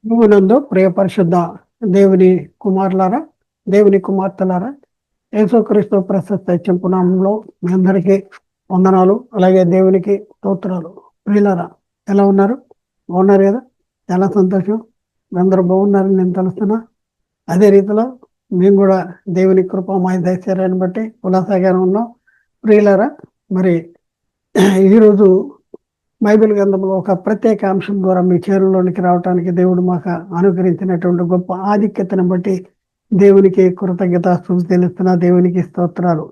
ప్రభువునందు ప్రియ పరిశుద్ధ దేవుని కుమారులారా, దేవుని కుమార్తెలారా, యేసుక్రీస్తు ప్రశస్త చెంపునామంలో మీ అందరికీ వందనాలు. అలాగే దేవునికి స్తోత్రాలు. ప్రియులారా, ఎలా ఉన్నారు? బాగున్నారు కదా? చాలా సంతోషం. మీ అందరూ బాగున్నారని నేను తెలుస్తున్నా. అదే రీతిలో మేము కూడా దేవుని కృపమాయ దైశ్వర్యాన్ని బట్టి ఉల్లాసగానే ఉన్నాం. ప్రియులారా, మరి ఈరోజు బైబిల్ గ్రంథంలో ఒక ప్రత్యేక అంశం ద్వారా మీ చేరులోనికి రావడానికి దేవుడు మాకు అనుగ్రహించినటువంటి గొప్ప ఆధిక్యతను బట్టి దేవునికి కృతజ్ఞతాస్తుతులు తెలుస్తున్న దేవునికి స్తోత్రాలు.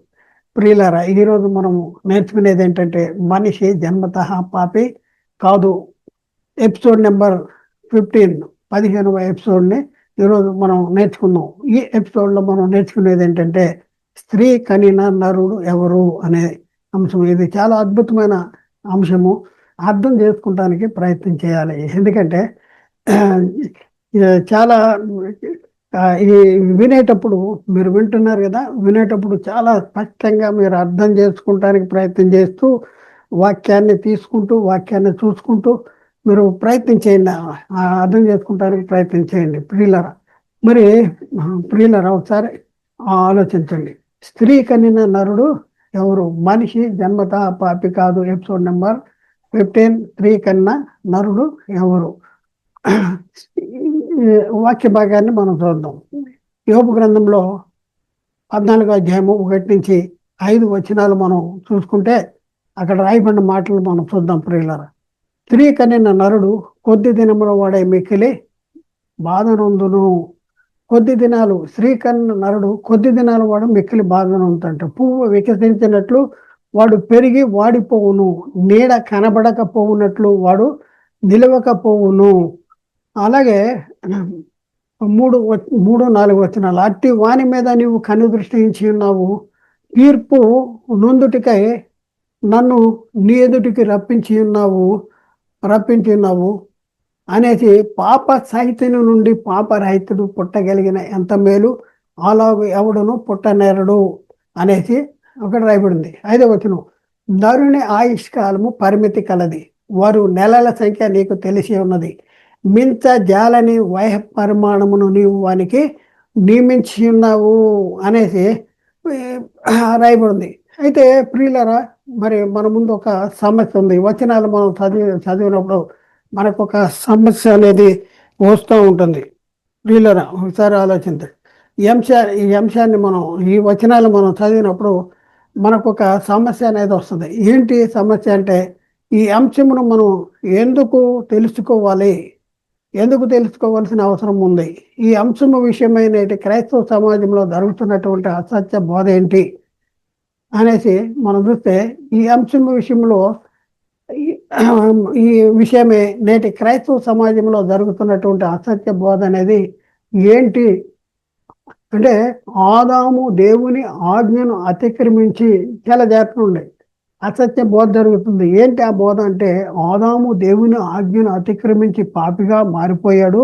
ప్రియులారా, ఈరోజు మనము నేర్చుకునేది ఏంటంటే మనిషి జన్మతః పాపి కాదు. ఎపిసోడ్ నెంబర్ 15వ ఎపిసోడ్ని ఈరోజు మనం నేర్చుకుందాం. ఈ ఎపిసోడ్లో మనం నేర్చుకునేది ఏంటంటే స్త్రీ కనిన నరుడు ఎవరు అనే అంశం. ఇది చాలా అద్భుతమైన అంశము. అర్థం చేసుకోవడానికి ప్రయత్నం చేయాలి. ఎందుకంటే చాలా ఈ వినేటప్పుడు మీరు వింటున్నారు కదా, వినేటప్పుడు చాలా స్పష్టంగా మీరు అర్థం చేసుకోవడానికి ప్రయత్నం చేస్తూ వాక్యాన్ని తీసుకుంటూ వాక్యాన్ని చూసుకుంటూ మీరు ప్రయత్నం చేయండి. అర్థం చేసుకోవడానికి ప్రయత్నం చేయండి. ప్రియులరా, మరి ప్రియులరా, ఒకసారి ఆలోచించండి. స్త్రీ కనిన నరుడు ఎవరు? మనిషి జన్మత పాపి కాదు. ఎపిసోడ్ నెంబర్ 15 స్త్రీ కన్నా నరుడు ఎవరు? వాక్య భాగాన్ని మనం చూద్దాం. యోబు గ్రంథంలో 14వ అధ్యాయము 1-5 వచనాలు మనం చూసుకుంటే అక్కడ రాయబడిన మాటలు మనం చూద్దాం. ప్రియులారా, స్త్రీ కనిన నరుడు కొద్ది దినముల వాడే మిక్కిలి బాధనొందును. కొద్ది దినాలు స్త్రీ కన్న నరుడు కొద్ది దినాలు వాడు మిక్కిలి బాధనొందుతంట. పువ్వు వికసించినట్లు వాడు పెరిగి వాడిపోవును, నీడ కనబడకపోవునట్లు వాడు నిలవకపోవును. అలాగే 3-4 వచనాలు, అట్టి వాని మీద నీవు కనుదృష్టించి ఉన్నావు, తీర్పు నొందుటికై నన్ను నీ ఎదుటికి రప్పించి ఉన్నావు అనేసి, పాప సహితుని నుండి పాపరహితుడు పుట్టగలిగిన ఎంత మేలు, అలాగూ ఎవడును పుట్టనేరడు అనేసి ఒకటి రాయబడింది. 5వ వచనం, నరుని ఆయుష్కాలము పరిమితి కలది, వారు నెలల సంఖ్య నీకు తెలిసి ఉన్నది, మించ జాలని వయ పరిమాణమును నీవు వానికి నియమించి ఉన్నావు అనేసి రాయబడింది. అయితే ప్రియులరా, మరి మన ముందు ఒక సమస్య ఉంది. వచనాలు మనం చదివినప్పుడు మనకు ఒక సమస్య అనేది వస్తూ ఉంటుంది. ప్రియులరా, ఒకసారి ఆలోచించండి. ఈ అంశాన్ని ఈ వచనాలు మనం చదివినప్పుడు మనకు ఒక సమస్య అనేది వస్తుంది. ఏంటి సమస్య అంటే, ఈ అంశమును మనం ఎందుకు తెలుసుకోవాల్సిన అవసరం ఉంది? ఈ అంశము విషయమైన క్రైస్తవ సమాజంలో జరుగుతున్నటువంటి అసత్య బోధ ఏంటి అనేసి మనం చూస్తే, ఈ అంశం విషయంలో ఈ విషయమే నేటి క్రైస్తవ సమాజంలో జరుగుతున్నటువంటి అసత్య బోధ అనేది ఏంటి అంటే, ఆదాము దేవుని ఆజ్ఞను అతిక్రమించి, చాలా జాగ్రత్తగా ఉండే అసత్య బోధ జరుగుతుంది. ఏంటి ఆ బోధ అంటే, ఆదాము దేవుని ఆజ్ఞను అతిక్రమించి పాపిగా మారిపోయాడు,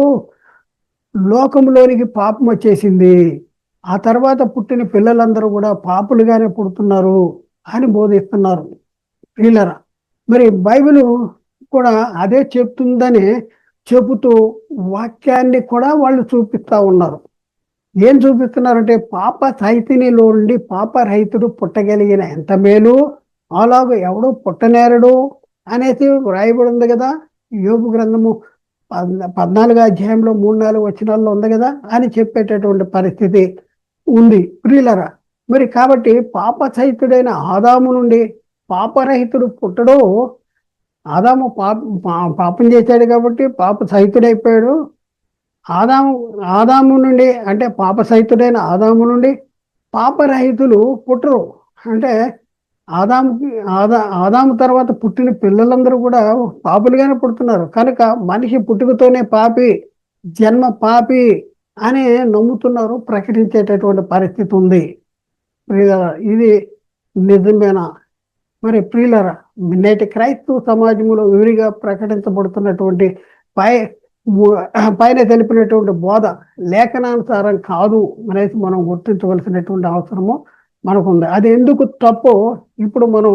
లోకంలోనికి పాపం వచ్చేసింది, ఆ తర్వాత పుట్టిన పిల్లలందరూ కూడా పాపులుగానే పుడుతున్నారు అని బోధిస్తున్నారు. ప్రియులారా, మరి బైబిల్ కూడా అదే చెప్తుందని చెబుతూ వాక్యాన్ని కూడా వాళ్ళు చూపిస్తూ ఉన్నారు. ఏం చూపిస్తున్నారంటే, పాప సహితినిలో నుండి పాపరహితుడు పుట్టగలిగిన ఎంత మేలు, అలాగూ ఎవడు పుట్టనేరడు అనేసి రాయబడి ఉంది కదా. యోబు గ్రంథము 14వ అధ్యాయంలో 3-4 వచనాల్లో ఉంది కదా అని చెప్పేటటువంటి పరిస్థితి ఉంది. ప్రియులరా, మరి కాబట్టి పాప సహితుడైన ఆదాము నుండి పాపరహితుడు పుట్టడు. ఆదాము పాపం చేశాడు కాబట్టి పాప సహితుడైపోయాడు. ఆదాము నుండి అంటే పాప సహితుడైన ఆదాము నుండి పాపరహితులు పుట్టరు. అంటే ఆదాము తర్వాత పుట్టిన పిల్లలందరూ కూడా పాపులుగానే పుడుతున్నారు. కనుక మనిషి పుట్టుకతోనే పాపి, జన్మ పాపి అని నమ్ముతున్నారు, ప్రకటించేటటువంటి పరిస్థితి ఉంది. ప్రియులరా, ఇది నిజమేనా? మరి ప్రియులరా, నేటి క్రైస్తవ సమాజంలో విరిగా ప్రకటించబడుతున్నటువంటి పైన తెలిపినటువంటి బోధ లేఖనానుసారం కాదు అనేసి మనం గుర్తించవలసినటువంటి అవసరము మనకుంది. అది ఎందుకు తప్పో ఇప్పుడు మనం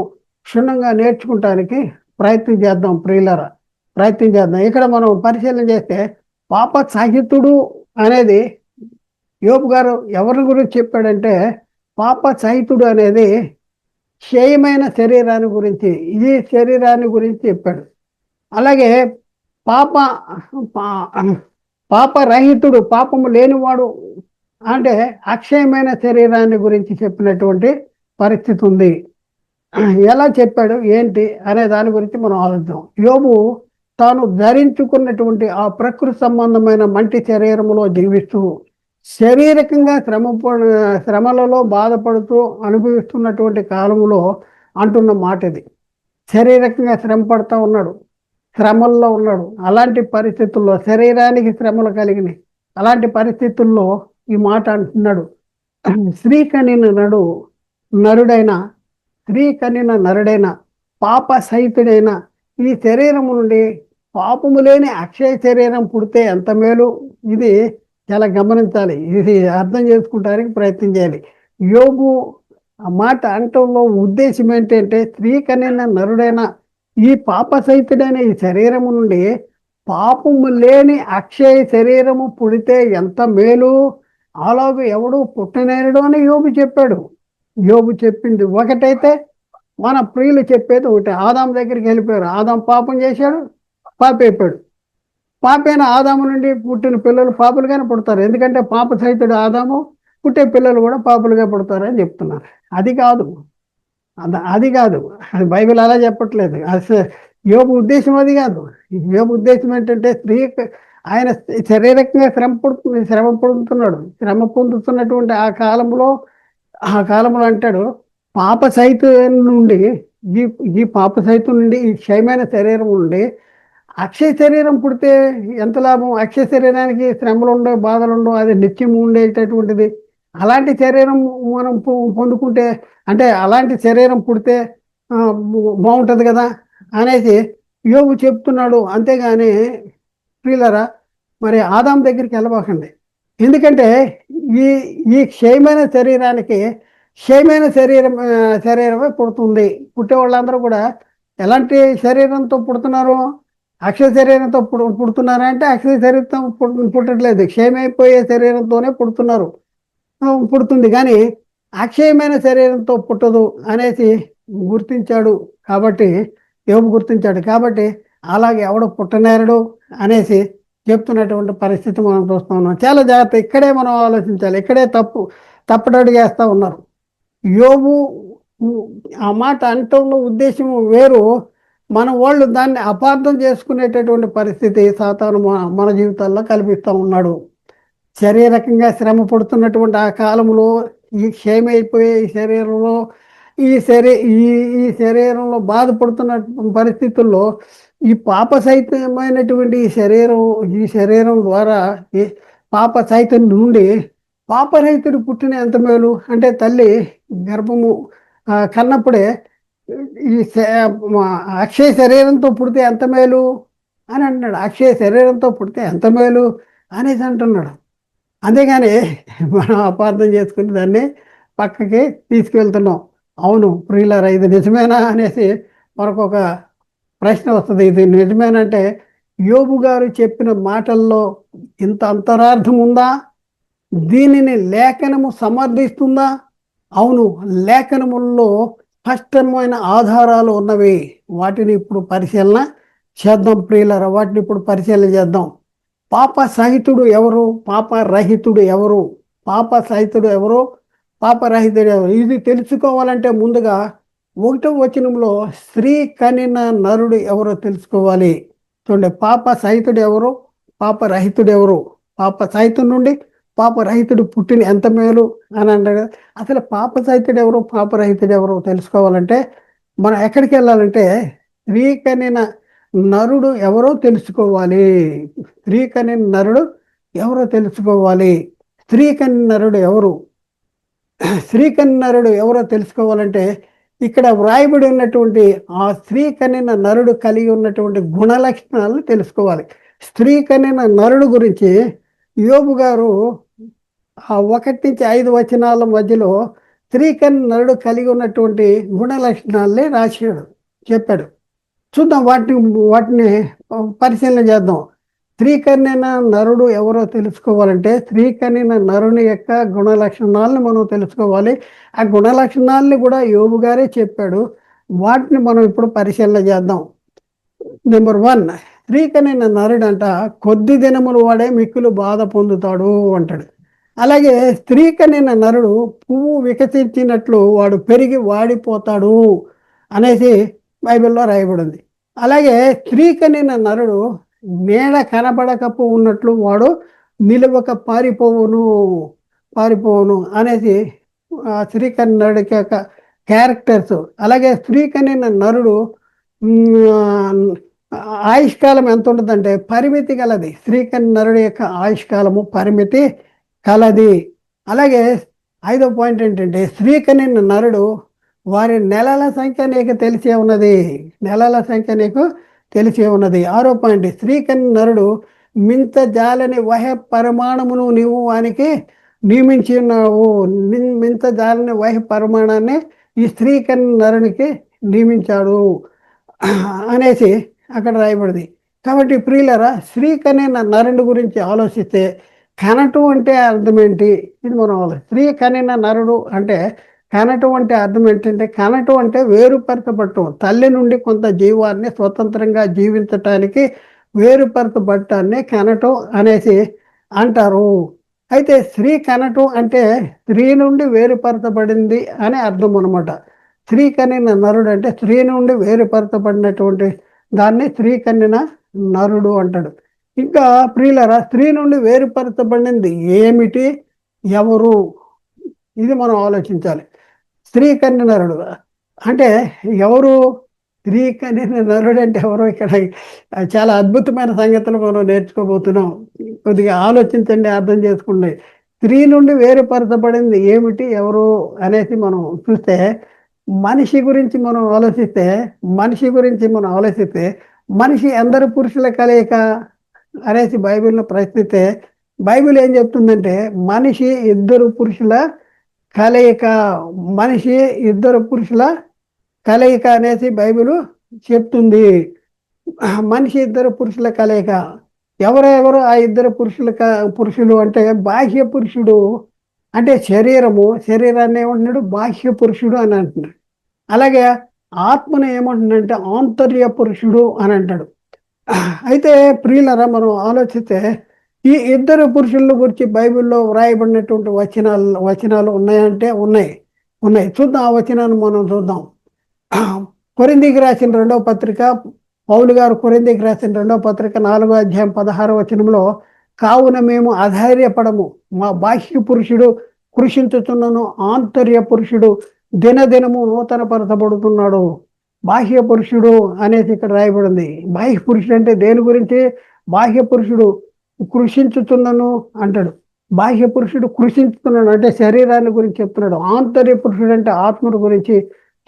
క్షుణ్ణంగా నేర్చుకుంటానికి ప్రయత్నం చేద్దాం. ప్రియులరా, ప్రయత్నం చేద్దాం. ఇక్కడ మనం పరిశీలన చేస్తే పాప సహితుడు అనేది యోబు గారు ఎవరి గురించి చెప్పాడంటే, పాప సహితుడు అనేది క్షయమైన శరీరాన్ని గురించి, ఈ శరీరాన్ని గురించి చెప్పాడు. అలాగే పాప పాపరహితుడు, పాపము లేనివాడు అంటే అక్షయమైన శరీరాన్ని గురించి చెప్పినటువంటి పరిస్థితి ఉంది. ఎలా చెప్పాడు ఏంటి అనే దాని గురించి మనం ఆలోచిద్దాం. యోబు తాను ధరించుకున్నటువంటి ఆ ప్రకృతి సంబంధమైన మంటి శరీరములో జీవిస్తూ శారీరకంగా శ్రమలలో బాధపడుతూ అనుభవిస్తున్నటువంటి కాలంలో అంటున్న మాట ఇది. శారీరకంగా శ్రమ పడుతూ ఉన్నాడు, శ్రమల్లో ఉన్నాడు. అలాంటి పరిస్థితుల్లో శరీరానికి శ్రమలు కలిగినాయి. అలాంటి పరిస్థితుల్లో ఈ మాట అంటున్నాడు, స్త్రీ కనిన నరుడైన స్త్రీ కనిన నరుడైన పాప సహితుడైన ఈ శరీరము నుండి పాపము లేని అక్షయ శరీరం పుడితే ఎంత మేలు. ఇది చాలా గమనించాలి, ఇది అర్థం చేసుకుంటానికి ప్రయత్నం చేయాలి. యోబు ఆ మాట అంటంలో ఉద్దేశం ఏంటంటే, స్త్రీ కనిన నరుడైన ఈ పాప సహితుడైన ఈ శరీరము నుండి పాపము లేని అక్షయ శరీరము పుడితే ఎంత మేలు, అలాగే ఎవడు పుట్టనేరడు అని యోబు చెప్పాడు. యోబు చెప్పింది ఒకటైతే మన ప్రియులు చెప్పేది ఒకటి. ఆదాం దగ్గరికి వెళ్ళిపోయారు, ఆదాం పాపం చేశాడు, పాప అయిపోయాడు. పాపైన ఆదాము నుండి పుట్టిన పిల్లలు పాపులుగానే పుడతారు, ఎందుకంటే పాప సహితుడు ఆదాము, పుట్టే పిల్లలు కూడా పాపులుగా పుడతారని చెప్తున్నారు. అది కాదు, అది కాదు, అది బైబిల్ అలా చెప్పట్లేదు. యోబు ఉద్దేశం అది కాదు. యోబు ఉద్దేశం ఏంటంటే, స్త్రీ ఆయన శారీరకంగా శ్రమ పొందుతున్నటువంటి ఆ కాలంలో అంటాడు, పాప సహితం నుండి ఈ పాప సహితం నుండి ఈ క్షయమైన శరీరం నుండి అక్షయ శరీరం పుడితే ఎంత లాభం. అక్షయ శరీరానికి శ్రమలు ఉండవు, బాధలు ఉండవు, అది నిత్యం ఉండేటటువంటిది. అలాంటి శరీరం మనం పొందుకుంటే, అంటే అలాంటి శరీరం పుడితే బాగుంటుంది కదా అనేసి యోబు చెప్తున్నాడు. అంతేగాని ప్రియులారా, మరి ఆదాం దగ్గరికి వెళ్ళబోకండి. ఎందుకంటే ఈ ఈ క్షయమైన శరీరానికి క్షయమైన శరీరమే పుడుతుంది. పుట్టే వాళ్ళందరూ కూడా ఎలాంటి శరీరంతో పుడుతున్నారు? అక్షయ శరీరంతో పుడుతున్నారా అంటే అక్షయ శరీరంతో పుట్టట్లేదు, క్షయమైపోయే శరీరంతోనే పుడుతుంది. కానీ అక్షయమైన శరీరంతో పుట్టదు అనేసి గుర్తించాడు. కాబట్టి యోబు గుర్తించాడు. కాబట్టి అలాగే ఎవడు పుట్టనేరడు అనేసి చెప్తున్నటువంటి పరిస్థితి మనం చూస్తూ ఉన్నాం. చాలా జాగ్రత్త, ఇక్కడే మనం ఆలోచించాలి. ఇక్కడే తప్పటడుగు చేస్తూ ఉన్నారు. యోబు ఆ మాట అంటంలో ఉద్దేశం వేరు, మన వాళ్ళు దాన్ని అపార్థం చేసుకునేటటువంటి పరిస్థితి సాతాను మన జీవితాల్లో కల్పిస్తూ ఉన్నాడు. శారీరకంగా శ్రమ పడుతున్నటువంటి ఆ కాలంలో ఈ క్షయమైపోయే ఈ శరీరంలో ఈ శరీరంలో బాధపడుతున్న పరిస్థితుల్లో ఈ పాప సహితమైనటువంటి ఈ శరీరం ద్వారా పాప సహితం నుండి పాపరహితుడు పుట్టిన ఎంత మేలు. అంటే తల్లి గర్భము కన్నప్పుడే ఈ అక్షయ శరీరంతో పుడితే ఎంత మేలు అని అంటున్నాడు. అక్షయ శరీరంతో పుడితే ఎంత మేలు అనేసి అంటున్నాడు. అంతేగాని మనం అపార్థం చేసుకుని దాన్ని పక్కకి తీసుకువెళ్తున్నాం. అవును ప్రియులారా, ఇది నిజమేనా అనేసి మనకు ఒక ప్రశ్న వస్తుంది. ఇది నిజమేనంటే యోబు గారు చెప్పిన మాటల్లో ఇంత అంతరార్థం ఉందా? దీనిని లేఖనము సమర్థిస్తుందా? అవును, లేఖనముల్లో స్పష్టమైన ఆధారాలు ఉన్నవి. వాటిని ఇప్పుడు పరిశీలన చేద్దాం ప్రియులారా, వాటిని ఇప్పుడు పరిశీలన చేద్దాం. పాప సహితుడు ఎవరు, పాపరహితుడు ఎవరు? పాప సహితుడు ఎవరు, పాపరహితుడు ఎవరు? ఇది తెలుసుకోవాలంటే ముందుగా 1వ వచనంలో స్త్రీ కనిన నరుడు ఎవరో తెలుసుకోవాలి. చూడండి, పాప సహితుడు ఎవరు, పాపరహితుడు ఎవరు? పాప సహితుడు నుండి పాపరహితుడు పుట్టిన ఎంత మేలు అని అంటారు. అసలు పాప సహితుడు ఎవరు, పాపరహితుడు ఎవరు తెలుసుకోవాలంటే మనం ఎక్కడికి వెళ్ళాలంటే, స్త్రీ కనిన నరుడు ఎవరో తెలుసుకోవాలి. స్త్రీ కనిన నరుడు ఎవరో తెలుసుకోవాలి. స్త్రీ కనిన నరుడు ఎవరు? స్త్రీ కనిన నరుడు ఎవరో తెలుసుకోవాలంటే ఇక్కడ వ్రాయబడి ఉన్నటువంటి ఆ స్త్రీ కనిన నరుడు కలిగి ఉన్నటువంటి గుణలక్షణాలను తెలుసుకోవాలి. స్త్రీ కనిన నరుడు గురించి యోబు గారు ఆ 1-5 వచనాల మధ్యలో స్త్రీ కనిన నరుడు కలిగి ఉన్నటువంటి గుణలక్షణాలనే చెప్పాడు. చూద్దాం, వాటిని పరిశీలన చేద్దాం. స్త్రీ కన్యన నరుడు ఎవరో తెలుసుకోవాలంటే స్త్రీ కన్యన నరుని యొక్క గుణ లక్షణాలను మనం తెలుసుకోవాలి. ఆ గుణ లక్షణాలని కూడా యోబు గారే చెప్పాడు. వాటిని మనం ఇప్పుడు పరిశీలన చేద్దాం. నెంబర్ 1, స్త్రీ కన్యన నరుడంట కొద్ది దినములు వాడే మిక్కులు బాధ పొందుతాడు అంటాడు. అలాగే స్త్రీ కన్యన నరుడు పువ్వు వికసించినట్లు వాడు పెరిగి వాడిపోతాడు అనేసి బైబిల్లో రాయబడింది. అలాగే స్త్రీ కన్యన నరుడు నీడ కనబడకపో ఉన్నట్లు వాడు నిలువక పారిపోవును అనేసి స్త్రీ కన్యనుడికి యొక్క క్యారెక్టర్స్. అలాగే స్త్రీ కన్యన నరుడు ఆయుష్కాలం ఎంత ఉంటుందంటే పరిమితి కలది. స్త్రీ కన్య నరుడు యొక్క ఆయుష్కాలము పరిమితి కలది. అలాగే 5వ పాయింట్ ఏంటంటే స్త్రీ కన్య నరుడు వారి నెలల సంఖ్య నీకు తెలిసే ఉన్నది. నెలల సంఖ్య నీకు తెలిసే ఉన్నది. 6వ పాయింట్ స్త్రీ కన్య నరుడు మింత జాలని వహ పరిమాణమును నీవు వానికి నియమించి ఉన్నావు. మింత జాలని వహ పరిమాణాన్ని ఈ స్త్రీ కన్య నరునికి నియమించాడు అనేసి అక్కడ రాయబడింది. కాబట్టి ప్రియులరా, స్త్రీ కన్య నరుని గురించి ఆలోచిస్తే కనటం అంటే అర్థం ఏంటి? ఇది మనం స్త్రీ కన్య నరుడు అంటే కనటం అంటే అర్థం ఏంటంటే, కనటం అంటే వేరుపరచబడటం, తల్లి నుండి కొంత జీవాన్ని స్వతంత్రంగా జీవించటానికి వేరుపరచబడటాన్ని కనటం అనేసి అంటారు. అయితే స్త్రీ కనటం అంటే స్త్రీ నుండి వేరుపరచబడింది అని అర్థం అనమాట. స్త్రీ కన్య నరుడు అంటే స్త్రీ నుండి వేరుపరచబడినటువంటి దాన్ని స్త్రీ కన్య నరుడు అంటాడు. ఇంకా ప్రియులరా, స్త్రీ నుండి వేరుపరచబడింది ఏమిటి, ఎవరు? ఇది మనం ఆలోచించాలి. స్త్రీ కన్య నరుడు అంటే ఎవరు? స్త్రీ కన్య నరుడు అంటే ఎవరు? ఇక్కడ చాలా అద్భుతమైన సంగతులు మనం నేర్చుకోబోతున్నాం. కొద్దిగా ఆలోచించండి, అర్థం చేసుకోండి. స్త్రీ నుండి వేరుపరచబడింది ఏమిటి, ఎవరు అనేసి మనం చూస్తే, మనిషి గురించి మనం ఆలోచిస్తే మనిషి ఎందరు పురుషుల కలయిక అనేసి బైబిల్ను ప్రశ్నిస్తే బైబిల్ ఏం చెప్తుందంటే మనిషి ఇద్దరు పురుషుల కలయిక. మనిషి ఇద్దరు పురుషుల కలయిక అనేసి బైబిల్ చెప్తుంది. మనిషి ఇద్దరు పురుషుల కలయిక. ఎవరెవరు ఆ ఇద్దరు పురుషులు అంటే, బాహ్య పురుషుడు అంటే శరీరాన్ని ఏమంటున్నాడు? బాహ్య పురుషుడు అని అంటున్నాడు. అలాగే ఆత్మను ఏమంటున్నాడంటే ఆంతర్య పురుషుడు అని అంటాడు. అయితే ప్రియులరా, మనం ఆలోచిస్తే ఈ ఇద్దరు పురుషుల గురించి బైబిల్లో వ్రాయబడినటువంటి వచనాలు ఉన్నాయంటే ఉన్నాయి. చూద్దాం, ఆ వచనాన్ని మనం చూద్దాం. కొరింథీకి రాసిన 2వ పత్రిక, పౌలు గారు కొరింథీకి రాసిన 2వ పత్రిక 4వ అధ్యాయం 16వ వచనంలో, కావున మేము అధైర్యపడము, మా బాహ్య పురుషుడు కృషించుతున్నను, ఆంతర్య పురుషుడు దినదినము నూతనపరచబడుతున్నాడు. బాహ్య పురుషుడు అనేసి ఇక్కడ రాయబడింది. బాహ్య పురుషుడు అంటే దేని గురించి? బాహ్య పురుషుడు కృషించుతున్నాను అంటాడు. బాహ్య పురుషుడు కృషించుతున్నాడు అంటే శరీరాన్ని గురించి చెప్తున్నాడు. ఆంతర్య పురుషుడు అంటే ఆత్మను గురించి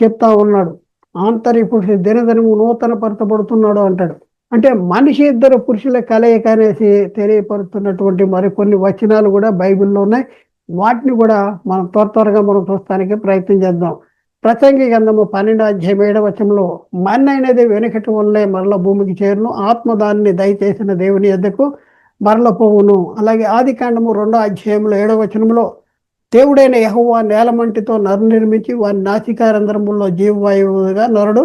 చెప్తా ఉన్నాడు. ఆంతర్య పురుషుడు దినదినము నూతనపరచబడుతున్నాడు అంటాడు. అంటే మనిషి ఇద్దరు పురుషుల కలయిక అనేసి తెలియపరుస్తున్నటువంటి మరికొన్ని వచనాలు కూడా బైబిల్లో ఉన్నాయి. వాటిని కూడా మనం త్వరగా మనం చూస్తానికి ప్రయత్నం చేద్దాం. ప్రసంగి గ్రంథము 12వ అధ్యాయం 7వ వచనంలో, మన్నైనది వెనుకటి వల్లే మరల భూమికి చేరును, ఆత్మ దానిని దయచేసిన దేవుని యొద్దకు మరల పోవును. అలాగే ఆదికాండము 2వ అధ్యాయంలో 7వ వచనంలో, దేవుడైన యెహోవా నేలమంటితో నరు నిర్మించి వారి నాసికారంధ్రముల్లో జీవవాయువుగా నరుడు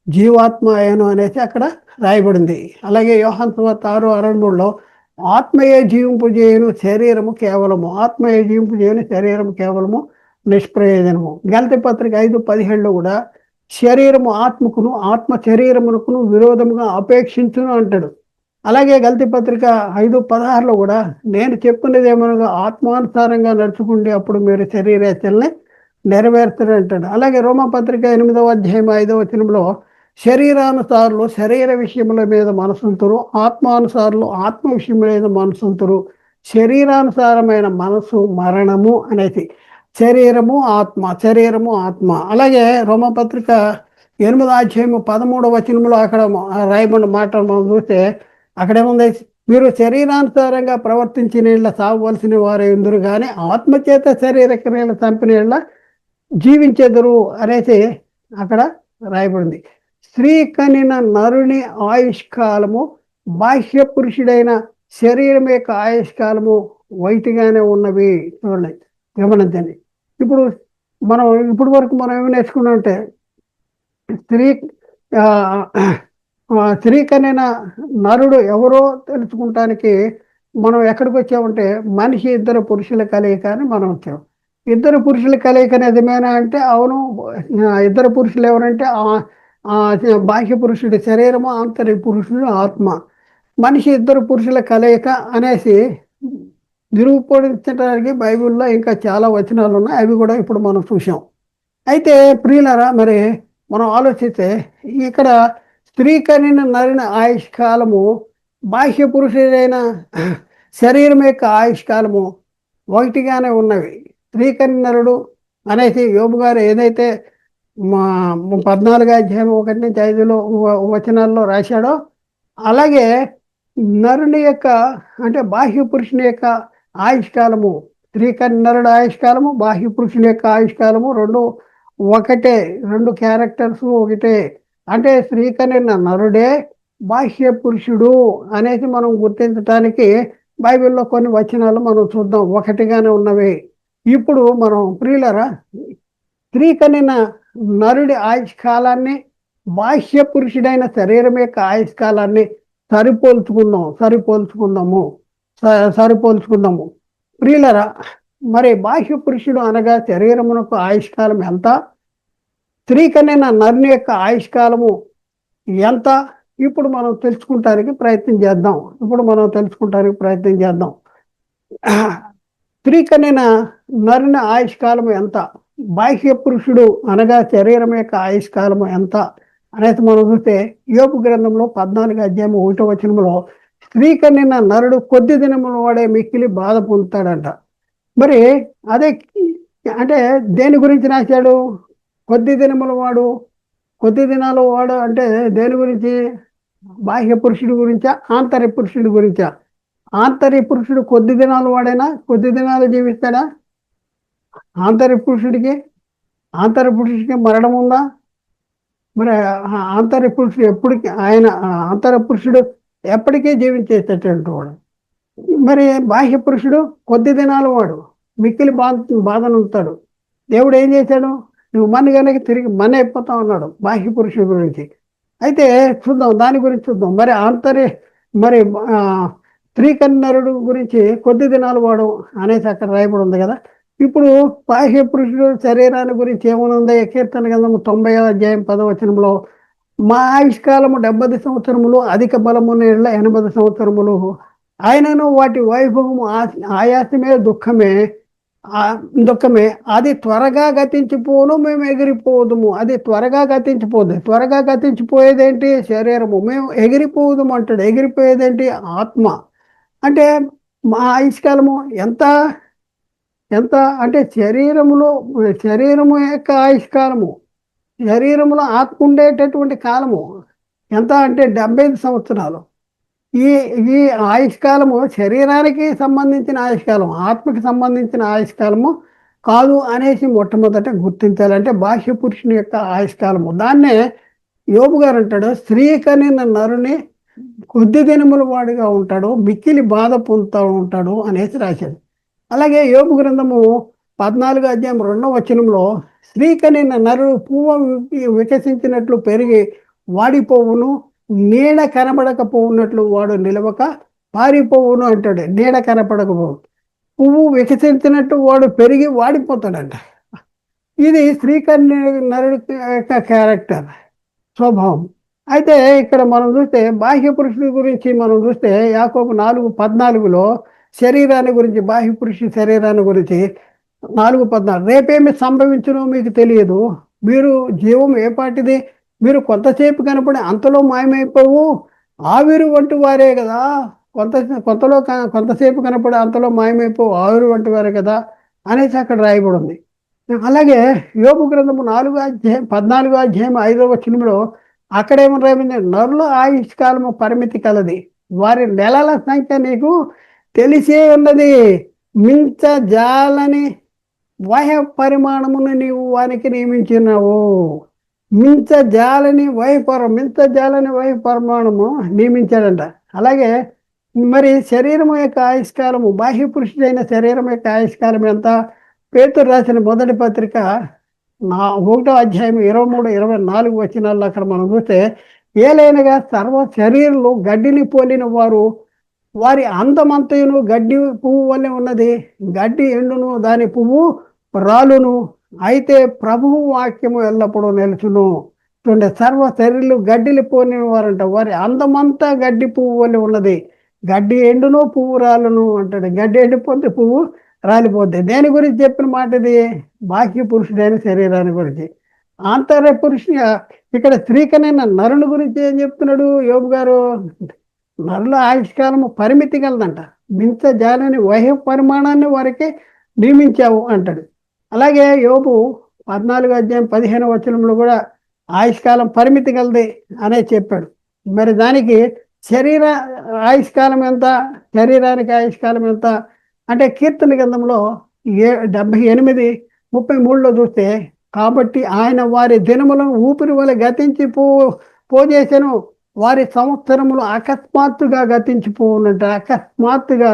జీవాత్మ అయ్యను అనేసి అక్కడ రాయబడింది. అలాగే యోహాను సువార్త 6:63లో, ఆత్మయే జీవింపు చేయను, శరీరము కేవలము నిష్ప్రయోజనము. గలతీ పత్రిక 5:17లో కూడా శరీరము ఆత్మకును, ఆత్మ శరీరమునకును విరోధముగా అపేక్షించును అంటాడు. అలాగే గలతీ పత్రిక 5:16లో కూడా, నేను చెప్పుకునేది ఏమనగా ఆత్మానుసారంగా నడుచుకుంటే అప్పుడు మీరు శరీరేచ్ఛల్ని నెరవేర్చరు అంటాడు. అలాగే రోమపత్రిక 8వ అధ్యాయం 5వ వచనంలో, శరీరానుసారులు శరీర విషయముల మీద మనసుంతురు, ఆత్మానుసారులు ఆత్మ విషయముల మీద మనసుంతురు. శరీరానుసారమైన మనసు మరణము అనేసి, శరీరము ఆత్మ. అలాగే రోమపత్రిక 8వ అధ్యాయం 13వ వచనంలో అక్కడ రాయబడిన మాట మనం చూస్తే అక్కడేముంది? మీరు శరీరానుసారంగా ప్రవర్తించిన సాగవలసిన వారు ఎందురు కానీ ఆత్మచేత శరీర క్రియలు చంపిన జీవించెదరు అనేసి అక్కడ రాయబడింది. స్త్రీ కనిన నరుని ఆయుష్కాలము బాహ్య పురుషుడైన శరీరం యొక్క ఆయుష్కాలము వైట్గానే ఉన్నవి. చూడండి, గమనించండి. ఇప్పుడు మనం ఇప్పటి వరకు మనం ఏమి నేర్చుకున్నాం అంటే స్త్రీ ఆ, స్త్రీ కనిన నరుడు ఎవరో తెలుసుకుంటానికి మనం ఎక్కడికి వచ్చామంటే మనిషి ఇద్దరు పురుషుల కలయిక అని మనం వచ్చాం. ఇద్దరు పురుషుల కలయిక నిజమేనా అంటే అవును. ఇద్దరు పురుషులు ఎవరంటే ఆ బాహ్య పురుషుడి శరీరము, ఆంతర్య పురుషుడు ఆత్మ. మనిషి ఇద్దరు పురుషుల కలయిక అనేసి నిరూపించడానికి బైబిల్లో ఇంకా చాలా వచనాలు ఉన్నాయి. అవి కూడా ఇప్పుడు మనం చూసాం. అయితే ప్రియులారా, మరి మనం ఆలోచిస్తే ఇక్కడ స్త్రీ కనిన నరిన ఆయుష్కాలము బాహ్య పురుషుడైన శరీరం యొక్క ఆయుష్కాలము ఒకటిగానే ఉన్నవి. స్త్రీ కని నరుడు అనేసి యోబు గారు ఏదైతే మా 14 అధ్యాయం 1-5 వచనాల్లో రాశాడో అలాగే నరుని యొక్క అంటే బాహ్య పురుషుని యొక్క ఆయుష్కాలము, స్త్రీ కని నరుడు ఆయుష్కాలము, బాహ్య పురుషుని యొక్క ఆయుష్కాలము రెండు ఒకటే. రెండు క్యారెక్టర్స్ ఒకటే. అంటే స్త్రీ కనిన నరుడే బాహ్య పురుషుడు అనేసి మనం గుర్తించడానికి బైబిల్లో కొన్ని వచనాలు మనం చూద్దాం, ఒకటిగానే ఉన్నవి. ఇప్పుడు మనం ప్రియులరా, స్త్రీ కనిన నరుడి ఆయుష్కాలాన్ని బాహ్య పురుషుడైన శరీరం యొక్క ఆయుష్కాలాన్ని సరిపోల్చుకుందాము. ప్రియులరా, మరి బాహ్య పురుషుడు అనగా శరీరమునకు ఆయుష్కాలం ఎంత, స్త్రీ కనిన నరుని యొక్క ఆయుష్కాలము ఎంత, ఇప్పుడు మనం తెలుసుకుంటానికి ప్రయత్నం చేద్దాం. స్త్రీ కనిన నరుని ఆయుష్కాలం ఎంత, బాహ్య పురుషుడు అనగా శరీరం యొక్క ఆయుష్కాలము ఎంత అనేది మనం చూస్తే యోబు గ్రంథంలో 14 అధ్యాయం 1వ వచనంలో స్త్రీ కనిన నరుడు కొద్ది దినముల వాడే మిక్కిలి బాధ పొందుతాడంట. మరి అదే అంటే దేని గురించి రాశాడు? కొద్ది దినముల వాడు, కొద్ది దినాలు వాడు అంటే దేని గురించి? బాహ్య పురుషుడి గురించా, ఆంతర్య పురుషుడి గురించా? ఆంతర్య పురుషుడు కొద్ది దినాలు వాడైనా కొద్ది దినాలు జీవిస్తాడా? ఆంతర్య పురుషుడికి మరణం ఉందా? మరి ఆంతర్య పురుషుడు ఎప్పటికీ ఆంతర్య పురుషుడు ఎప్పటికీ జీవించేటటువంటి వాడు. మరి బాహ్య పురుషుడు కొద్ది దినాలు వాడు మిక్కిలి బాధనుంటాడు. దేవుడు ఏం చేశాడు? నువ్వు మన కనుక తిరిగి మన అయిపోతావు అన్నాడు బాహ్య పురుషుడి గురించి. అయితే చూద్దాం, దాని గురించి చూద్దాం. మరి స్త్రీ కన్నరుడు గురించి కొద్ది దినాలు వాడు అనేసి అక్కడ రాయబడి ఉంది కదా. ఇప్పుడు బాహ్య పురుషుడు శరీరాన్ని గురించి ఏమనుంది? కీర్తన గ్రంథము 90వ అధ్యాయం 10వ వచనంలో మా ఆయుష్కాలము 70 సంవత్సరములు, అధిక బలము 80 సంవత్సరములు, ఆయనను వాటి వైభవము ఆయాసమే దుఃఖమే, అది త్వరగా గతించిపోను, మేము ఎగిరిపోదుము. అది త్వరగా గతించిపోయేదేంటి? శరీరము. మేము ఎగిరిపోదుము అంటాడు. ఎగిరిపోయేదేంటి? ఆత్మ. అంటే మా ఆయుష్కాలము ఎంత అంటే శరీరము యొక్క ఆయుష్కాలము, శరీరములో ఆత్మ ఉండేటటువంటి కాలము ఎంత అంటే 75 సంవత్సరాలు. ఈ ఆయుష్కాలము శరీరానికి సంబంధించిన ఆయుష్కాలం, ఆత్మకి సంబంధించిన ఆయుష్కాలము కాదు అనేసి మొట్టమొదట గుర్తించాలంటే బాహ్య పురుషుని యొక్క ఆయుష్కాలము. దాన్నే యోబు గారు అంటాడు, స్త్రీ కనిన నరుని కొద్ది దినముల వాడిగా ఉంటాడు, మిక్కిలి బాధ పొందుతూ ఉంటాడు అనేసి రాశాడు. అలాగే యోబు గ్రంథము 14వ అధ్యాయం 2వ వచనంలో స్త్రీ కనిన నరుడు పువ్వు వికసించినట్లు పెరిగి వాడిపోవును, నీడ కనబడకపోవునట్లు వాడు నిలవక పారిపోవును అంటాడు. నీడ కనపడకపోవు, పువ్వు వికసించినట్టు వాడు పెరిగి వాడిపోతాడంట. ఇది స్త్రీ కన్య నరుడి యొక్క క్యారెక్టర్, స్వభావం. అయితే ఇక్కడ మనం చూస్తే బాహ్య పురుషుడి గురించి మనం చూస్తే యాకోబు 4:14 శరీరాన్ని గురించి, బాహ్య పురుషుడి శరీరాన్ని గురించి 4:14 రేపేమి సంభవించునో మీకు తెలియదు, మీరు జీవం ఏ పాటిది, మీరు కొంతసేపు కనపడి అంతలో మాయమైపోవు, ఆవిరి వంటి వారే కదా. కొంతసేపు కనపడి అంతలో మాయమైపోవు, ఆవిరి వంటి వారే కదా అనేసి అక్కడ రాయబడి ఉంది. అలాగే యోబు గ్రంథము 14వ అధ్యాయం 5వ వచనంలో అక్కడేమని రాయబడింది? నరుల ఆయుష్కాలము పరిమితి కలది, వారి నెలల సంఖ్య నీకు తెలిసే ఉన్నది, మించజాలని వయ పరిమాణమును నీవు వానికి నియమించినావు. మించజాలని వయ పరిమాణము నియమించాడంట. అలాగే మరి శరీరం యొక్క ఆయుష్కాలము, బాహ్య పురుషుడైన శరీరం యొక్క ఆయుష్కాలం ఎంత? పేతురు రాసిన మొదటి పత్రిక 1వ అధ్యాయం 23, 24 వచనాల్లో అక్కడ మనం చూస్తే, ఏలైనగా సర్వ శరీరులు గడ్డిని పోలిన వారు, వారి అందమంతయును గడ్డి పువ్వు వల్లే ఉన్నది, గడ్డి ఎండును దాని పువ్వు రాలును, అయితే ప్రభువు వాక్యము ఎల్లప్పుడూ నిలుచును. చూడండి, సర్వ శరీరులు గడ్డిని పోలిన వారంట, వారి అందమంతా గడ్డి పువ్వు వల్లే ఉన్నది, గడ్డి ఎండును పువ్వు రాలును అంటాడు. గడ్డి ఎండిపోతే పువ్వు రాలిపోద్ది. దేని గురించి చెప్పిన మాట ఇది? బాహ్య పురుషుడైన శరీరాన్ని గురించి. ఆంతర్య పురుషుని, ఇక్కడ స్త్రీకనైన నరుని గురించి ఏం చెప్తున్నాడు యోబు గారు? నరుల ఆయుష్కాలము పరిమితి కలదంట, మించ జాలని వయ పరిమాణాన్ని వారికి నియమించావు అంటాడు. అలాగే యోబు 14వ అధ్యాయం 15వ వచనంలో కూడా ఆయుష్కాలం పరిమితి కలది అనే చెప్పాడు. మరి దానికి శరీర ఆయుష్కాలం ఎంత? శరీరానికి ఆయుష్కాలం ఎంత అంటే కీర్తన గ్రంథంలో 78:33లో చూస్తే, కాబట్టి ఆయన వారి దినములను ఊపిరి వలె గతించి పోజేసెను, వారి సంవత్సరములు అకస్మాత్తుగా గతించిపోవునంట. అకస్మాత్తుగా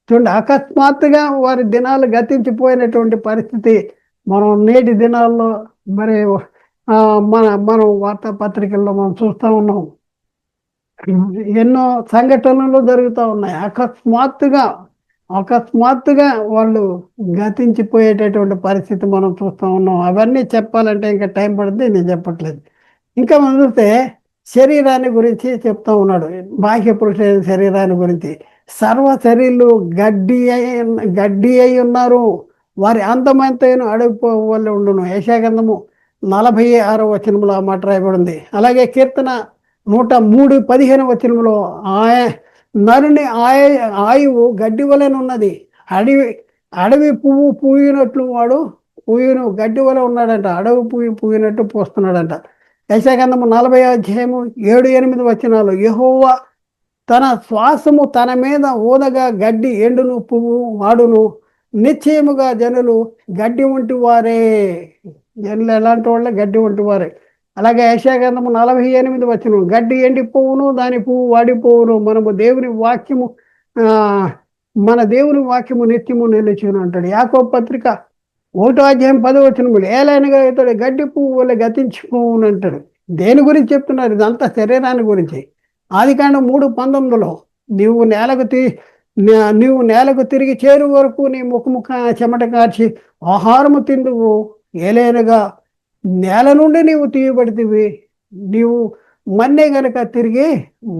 చూడండి, అకస్మాత్తుగా వారి దినాలు గతించిపోయినటువంటి పరిస్థితి మనం నేటి దినాల్లో మరి మనం వార్తాపత్రికల్లో మనం చూస్తూ ఉన్నాం. ఎన్నో సంఘటనలు జరుగుతూ ఉన్నాయి. అకస్మాత్తుగా వాళ్ళు గతించిపోయేటటువంటి పరిస్థితి మనం చూస్తూ ఉన్నాం. అవన్నీ చెప్పాలంటే ఇంకా టైం పడుతుంది, నేను చెప్పట్లేదు. ఇంకా మనం చూస్తే శరీరాన్ని గురించి చెప్తా ఉన్నాడు, బాహ్య పురుషులైన శరీరాన్ని గురించి. సర్వ శరీరులు గడ్డి అయి ఉన్నారు, వారి అందమంతైన అడుగు వల్ల ఉండును. యెషయా గ్రంథము 46వ వచనంలో ఆ మాట రాయబడింది. అలాగే కీర్తన 103:15 వచనంలో నరుని ఆయువు గడ్డి వలెనున్నది, అడవి పువ్వు పూయినట్లు వాడు గడ్డి వలె ఉన్నాడంట, అడవి పువ్వు పూయినట్టు పోస్తున్నాడంట. యెషయా గ్రంథము 40వ అధ్యాయము 7-8 వచనాలు, యెహోవా తన శ్వాసము తన మీద ఊదగా గడ్డి ఎండును పువ్వు వాడును, నిశ్చయముగా జనులు గడ్డి వంటి వారే. జనులు ఎలాంటి వాళ్ళే? గడ్డి వంటి వారే. అలాగే యెషయా-గ్రంథము 48 వచనం, గడ్డి ఎండిపోవును దాని పువ్వు వాడిపోవును, మన దేవుని వాక్యము నిత్యము నిలిచును అంటాడు. యాకోబు పత్రిక 1వ అధ్యాయం 10వ వచనము, ఏలైనగా ఇతడు గడ్డి పువ్వు వల్ల గతించిపోవును అంటాడు. దేని గురించి చెప్తున్నారు? ఇదంతా శరీరాన్ని గురించి. ఆదికాండం 3:19లో, నీవు నేలకు తిరిగి చేరు వరకు నీ ముఖము చెమట కార్చి ఆహారము తిందువు, ఏలైనగా నేల నుండి నీవు తీయబడితివి, నీవు మన్నే గనక తిరిగి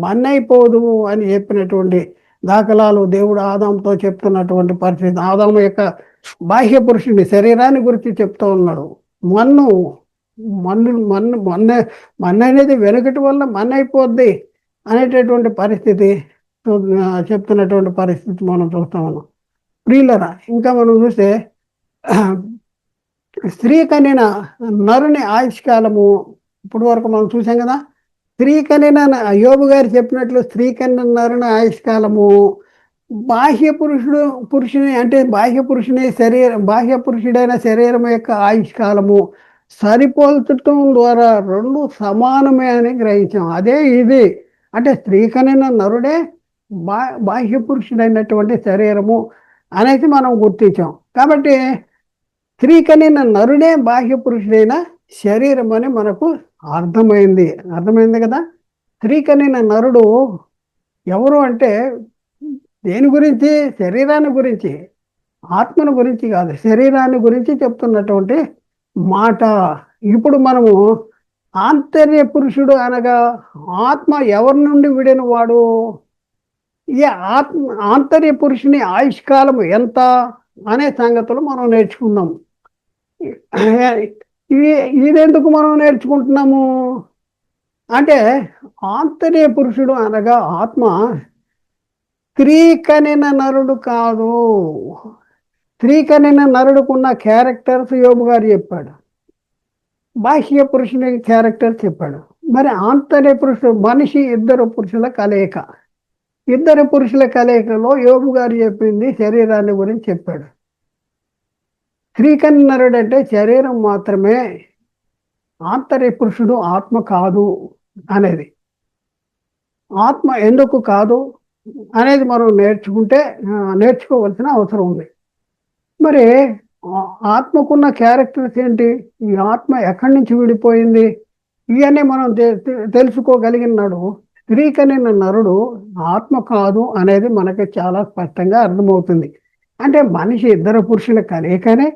మన్నైపోదువు అని చెప్పినటువంటి దాఖలాలు దేవుడు ఆదాముతో చెప్తున్నటువంటి పరిస్థితి. ఆదాము యొక్క బాహ్య పురుషుని శరీరాన్ని గురించి చెప్తూ ఉన్నాడు. మన్ను అనేది వెనుకటి వల్ల మన్నైపోద్ది అనేటటువంటి పరిస్థితి చెప్తున్నటువంటి పరిస్థితి మనం చూస్తా ఉన్నాం. ప్రియులరా, ఇంకా మనం చూస్తే స్త్రీ కనిన నరుని ఆయుష్కాలము ఇప్పుడు వరకు మనం చూసాం కదా. స్త్రీ కనిన యోబు గారు చెప్పినట్లు స్త్రీ కనిన నరుని ఆయుష్కాలము బాహ్య పురుషుని అంటే బాహ్య పురుషుడైన శరీరం యొక్క ఆయుష్కాలము సరిపోల్చటం ద్వారా రెండు సమానమే అని గ్రహించాం. అదే ఇది అంటే స్త్రీ కనిన నరుడే బాహ్య పురుషుడైనటువంటి శరీరము అనేది మనం గుర్తించాం. కాబట్టి స్త్రీ కనిన నరుడే బాహ్య పురుషుడైన శరీరం అని మనకు అర్థమైంది కదా. స్త్రీ కనిన నరుడు ఎవరు అంటే దేని గురించి? శరీరాన్ని గురించి, ఆత్మను గురించి కాదు, శరీరాన్ని గురించి చెప్తున్నటువంటి మాట. ఇప్పుడు మనము ఆంతర్య పురుషుడు అనగా ఆత్మ ఎవరి నుండి విడిన వాడు? ఈ ఆంతర్య పురుషుని ఆయుష్కాలం ఎంత అనే సంగతులు మనం నేర్చుకుందాం. ఇదెందుకు మనం నేర్చుకుంటున్నాము అంటే, ఆంతర్య పురుషుడు అనగా ఆత్మ స్త్రీ కనిన నరుడు కాదు. స్త్రీ కనిన నరుడుకున్న క్యారెక్టర్స్ యోబు గారు చెప్పాడు, బాహ్య పురుషుని క్యారెక్టర్ చెప్పాడు. మరి ఆంతర్య పురుషుడు మనిషి ఇద్దరు పురుషుల కలయికలో యోబు గారు చెప్పింది శరీరాన్ని గురించి చెప్పాడు. స్త్రీ కనిన నరుడు అంటే శరీరం మాత్రమే, ఆంతర్య పురుషుడు ఆత్మ కాదు అనేది. ఆత్మ ఎందుకు కాదు అనేది మనం నేర్చుకోవాల్సిన అవసరం ఉంది. మరి ఆత్మకున్న క్యారెక్టర్స్ ఏంటి, ఈ ఆత్మ ఎక్కడి నుంచి విడిపోయింది, ఇవన్నీ మనం తెలుసుకోగలిగినాడు స్త్రీకనిన నరుడు ఆత్మ కాదు అనేది మనకి చాలా స్పష్టంగా అర్థమవుతుంది. అంటే మనిషి ఇద్దరు పురుషుల కలయికనే,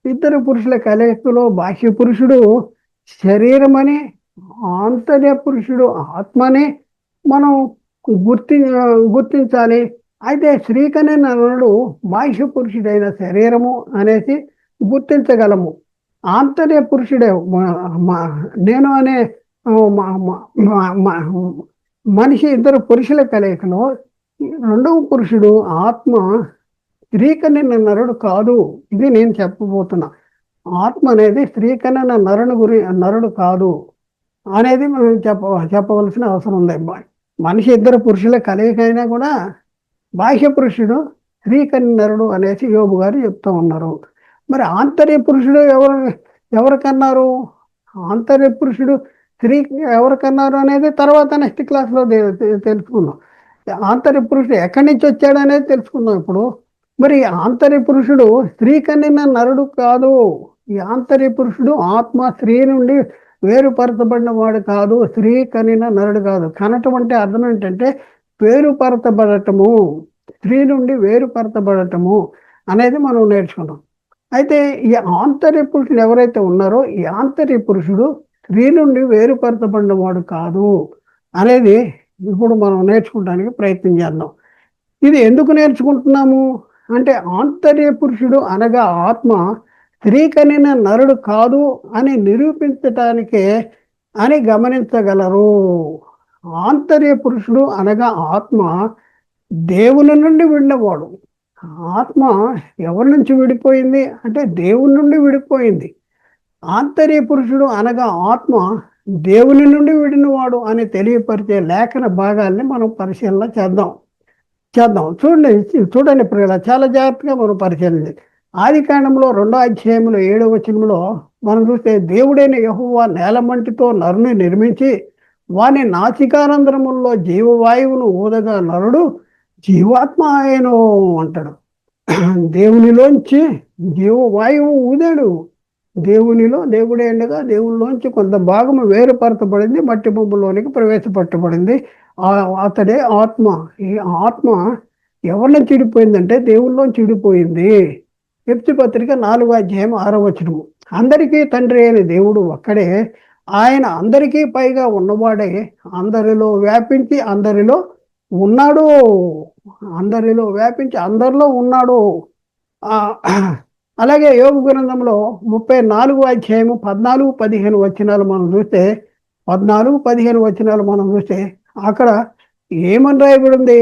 ఇద్దరు పురుషుల కలయికలో బాహ్య పురుషుడు శరీరమని, ఆంతర్య పురుషుడు ఆత్మని మనం గుర్తి గుర్తించాలి. అయితే స్త్రీకనిన నరుడు బాహ్య పురుషుడైన శరీరము అనేసి గుర్తించగలము. ఆంతర్య పురుషుడే నేను అనే మనిషి ఇద్దరు పురుషుల కలయికలో రెండవ పురుషుడు ఆత్మ స్త్రీకనిన నరుడు కాదు. ఇది నేను చెప్పబోతున్నా. ఆత్మ అనేది స్త్రీకనిన నరుడు కాదు అనేది మనం చెప్పవలసిన అవసరం ఉంది. మనిషి ఇద్దరు పురుషుల కలయిక అయినా కూడా బాహ్య పురుషుడు స్త్రీకనిన నరుడు అనేసి యోబు గారు చెప్తూ ఉన్నారు. మరి ఆంతర్య పురుషుడు ఎవరికన్నారు? ఆంతర్య పురుషుడు స్త్రీ ఎవరికన్నారు అనేది తర్వాత నెక్స్ట్ క్లాస్లో తెలుసుకుందాం. ఆంతర్య పురుషుడు ఎక్కడి నుంచి వచ్చాడు అనేది తెలుసుకుందాం ఇప్పుడు. మరి ఆంతర్య పురుషుడు స్త్రీ కనిన నరుడు కాదు. ఈ ఆంతర్య పురుషుడు ఆత్మ స్త్రీ నుండి వేరుపరచబడిన వాడు కాదు, స్త్రీ కనిన నరుడు కాదు. కనటం అంటే అర్థం ఏంటంటే వేరుపరచబడటము, స్త్రీ నుండి వేరుపరచబడటము అనేది మనం నేర్చుకున్నాం. అయితే ఈ ఆంతర్య పురుషుడు ఎవరైతే ఉన్నారో ఈ ఆంతర్య పురుషుడు స్త్రీ నుండి వేరుపరచబడిన వాడు కాదు అనేది ఇప్పుడు మనం నేర్చుకోవడానికి ప్రయత్నం చేద్దాం. ఇది ఎందుకు నేర్చుకుంటున్నాము అంటే ఆంతర్య పురుషుడు అనగా ఆత్మ స్త్రీ కనిన నరుడు కాదు అని నిరూపించటానికే అని గమనించగలరు. ఆంతర్య పురుషుడు అనగా ఆత్మ దేవుని నుండి విడినవాడు. ఆత్మ ఎవరి నుంచి విడిపోయింది అంటే దేవుని నుండి విడిపోయింది. ఆంతర్య పురుషుడు అనగా ఆత్మ దేవుని నుండి విడినవాడు అని తెలియపరిచే లేఖన భాగాల్ని మనం పరిశీలన చేద్దాం. చూడండి ప్రియుల, చాలా జాగ్రత్తగా మనం పరిశీలించి ఆదికాండంలో 2వ అధ్యాయంలో 7వ వచనంలో మనం చూస్తే దేవుడైన యెహోవా నేలమంటితో నరుని నిర్మించి వాని నాసికారంధ్రముల్లో జీవవాయువును ఊదగా నరుడు జీవాత్మ ఆయను అంటాడు. దేవునిలోంచి జీవవాయువు ఊదాడు. దేవుడే ఉండగా దేవునిలోంచి కొంత భాగము వేరుపరచబడింది, మట్టి బొమ్మలోనికి ప్రవేశపెట్టబడింది. అతడే ఆత్మ. ఈ ఆత్మ ఎవరిని చెడిపోయిందంటే దేవుళ్ళలోంచి చెడిపోయింది. ఎఫెసీ పత్రిక 4వ అధ్యాయం 6వ వచనము. అందరికీ తండ్రి అయిన దేవుడు ఒక్కడే, ఆయన అందరికీ పైగా ఉన్నవాడే, అందరిలో వ్యాపించి అందరిలో ఉన్నాడు. అందరిలో ఉన్నాడు. అలాగే యోబు గ్రంథంలో 34వ అధ్యాయము 14-15 వచనాలు మనం చూస్తే 14-15 వచనాలు మనం చూస్తే అక్కడ ఏమని రాయబడింది?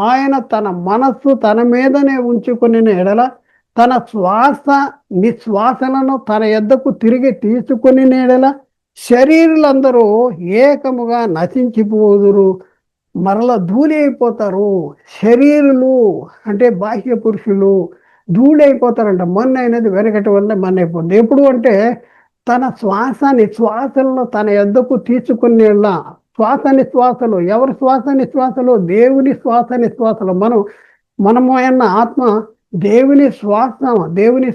ఆయన తన మనస్సు తన మీదనే ఉంచుకుని ఎడల తన నిశ్వాసలను తన యొద్దకు తిరిగి తీసుకుని ఎడల శరీరులందరూ ఏకముగా నశించిపోదురు, మరల ధూళి అయిపోతారు. శరీరులు అంటే బాహ్య పురుషులు ధూళి అయిపోతారంట. మన్ను అనేది వెనకటి వల్ల మన్ను అయిపోతుంది. ఎప్పుడు అంటే తన శ్వాసలను తన యొద్దకు తీసుకునేలా. శ్వాసలు ఎవరి శ్వాసలు? దేవుని శ్వాసలు. మనము అన్న ఆత్మ దేవుని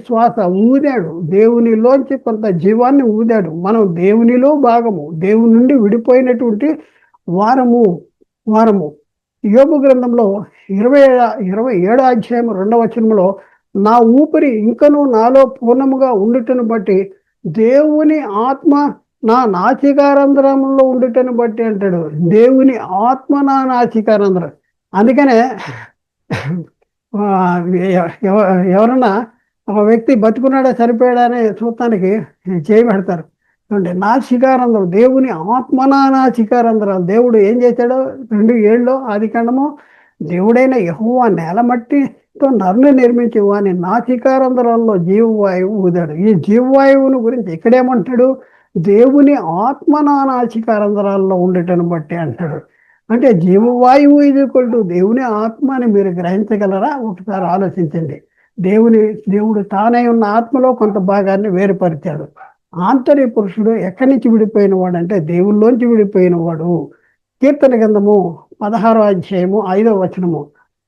శ్వాస ఊదాడు. దేవునిలోంచి కొంత జీవాన్ని ఊదాడు. మనం దేవునిలో భాగము, దేవుని నుండి విడిపోయినటువంటి వారము. యోబు గ్రంథంలో 27వ అధ్యాయం 2వ వచనంలో నా ఊపిరి ఇంకనూ నాలో పూర్ణముగా ఉండుటను బట్టి దేవుని ఆత్మ నా నాసికారంధ్రంలో ఉండుటను బట్టి అంటాడు. దేవుని ఆత్మ నా నాసికారంధ్రం. అందుకనే ఎవరన్నా ఒక వ్యక్తి బతుకున్నాడా చనిపోయాడా అనే చూడటానికి చేయబెడతారు. నాసికారంధ్రం, దేవుని ఆత్మ నా నాసికారంధ్రాలు. దేవుడు ఏం చేశాడో 2:7 ఆదికాండము, దేవుడైన యెహోవా నేలమట్టితో నరుని నిర్మించి వాని నాసికారంధ్రాల్లో జీవవాయువు ఊదాడు. ఈ జీవవాయువును గురించి ఇక్కడేమంటాడు? దేవుని ఆత్మ నా నాసికారంధ్రాల్లో ఉండటను బట్టి అంటాడు. అంటే జీవవాయువు ఈక్వల్ దేవుని ఆత్మ అని మీరు గ్రహించగలరా? ఒకసారి ఆలోచించండి. దేవుడు తానే ఉన్న ఆత్మలో కొంత భాగాన్ని వేరుపరిచాడు. ఆంతర్య పురుషుడు ఎక్కడి నుంచి విడిపోయిన వాడు అంటే దేవుళ్ళలోంచి విడిపోయిన వాడు. కీర్తన గ్రంథము 16వ అధ్యాయము 5వ వచనము,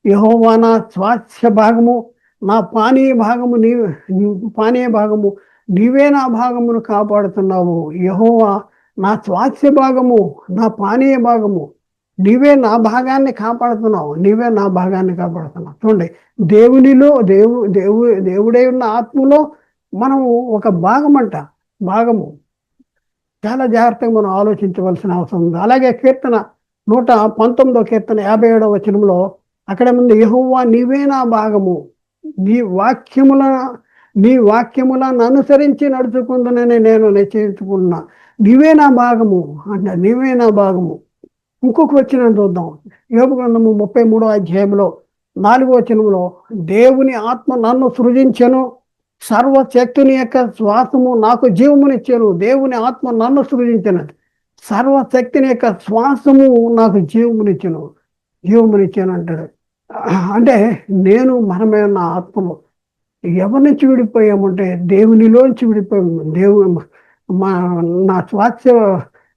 యెహోవా నా స్వాస్థ్య భాగము, నా పానీయ భాగము నీవే నా భాగమును కాపాడుతున్నావు. యెహోవా నా స్వాస్థ్య భాగము, నా పానీయ భాగము, నీవే నా భాగాన్ని కాపాడుతున్నావు. చూడండి, దేవునిలో దేవుడై ఉన్న ఆత్మలో మనము ఒక భాగము. చాలా జాగ్రత్తగా మనం ఆలోచించవలసిన అవసరం ఉంది. అలాగే కీర్తన 119వ కీర్తన 57వ వచనంలో అక్కడ ముందు, యెహోవా నీవే నా భాగము, నీ వాక్యములను అనుసరించి నడుచుకుందునని నేను నిశ్చయించుకున్నా. నీవే నా భాగము అంటే నీవే నా భాగము. ఇంకొక వచనం చూద్దాం. యోబు గ్రంథము 33వ అధ్యాయంలో 4వ వచనంలో, దేవుని ఆత్మ నన్ను సృజించెను, సర్వశక్తుని యొక్క శ్వాసము నాకు జీవమునిచ్చాను. దేవుని ఆత్మ నన్ను సృజించను, సర్వశక్తిని యొక్క శ్వాసము నాకు జీవమునిచ్చాను అంటాడు. అంటే మనమే ఉన్న ఆత్మలో ఎవరి నుంచి విడిపోయామంటే దేవునిలోంచి విడిపోయాము. నా స్వాస్థ్య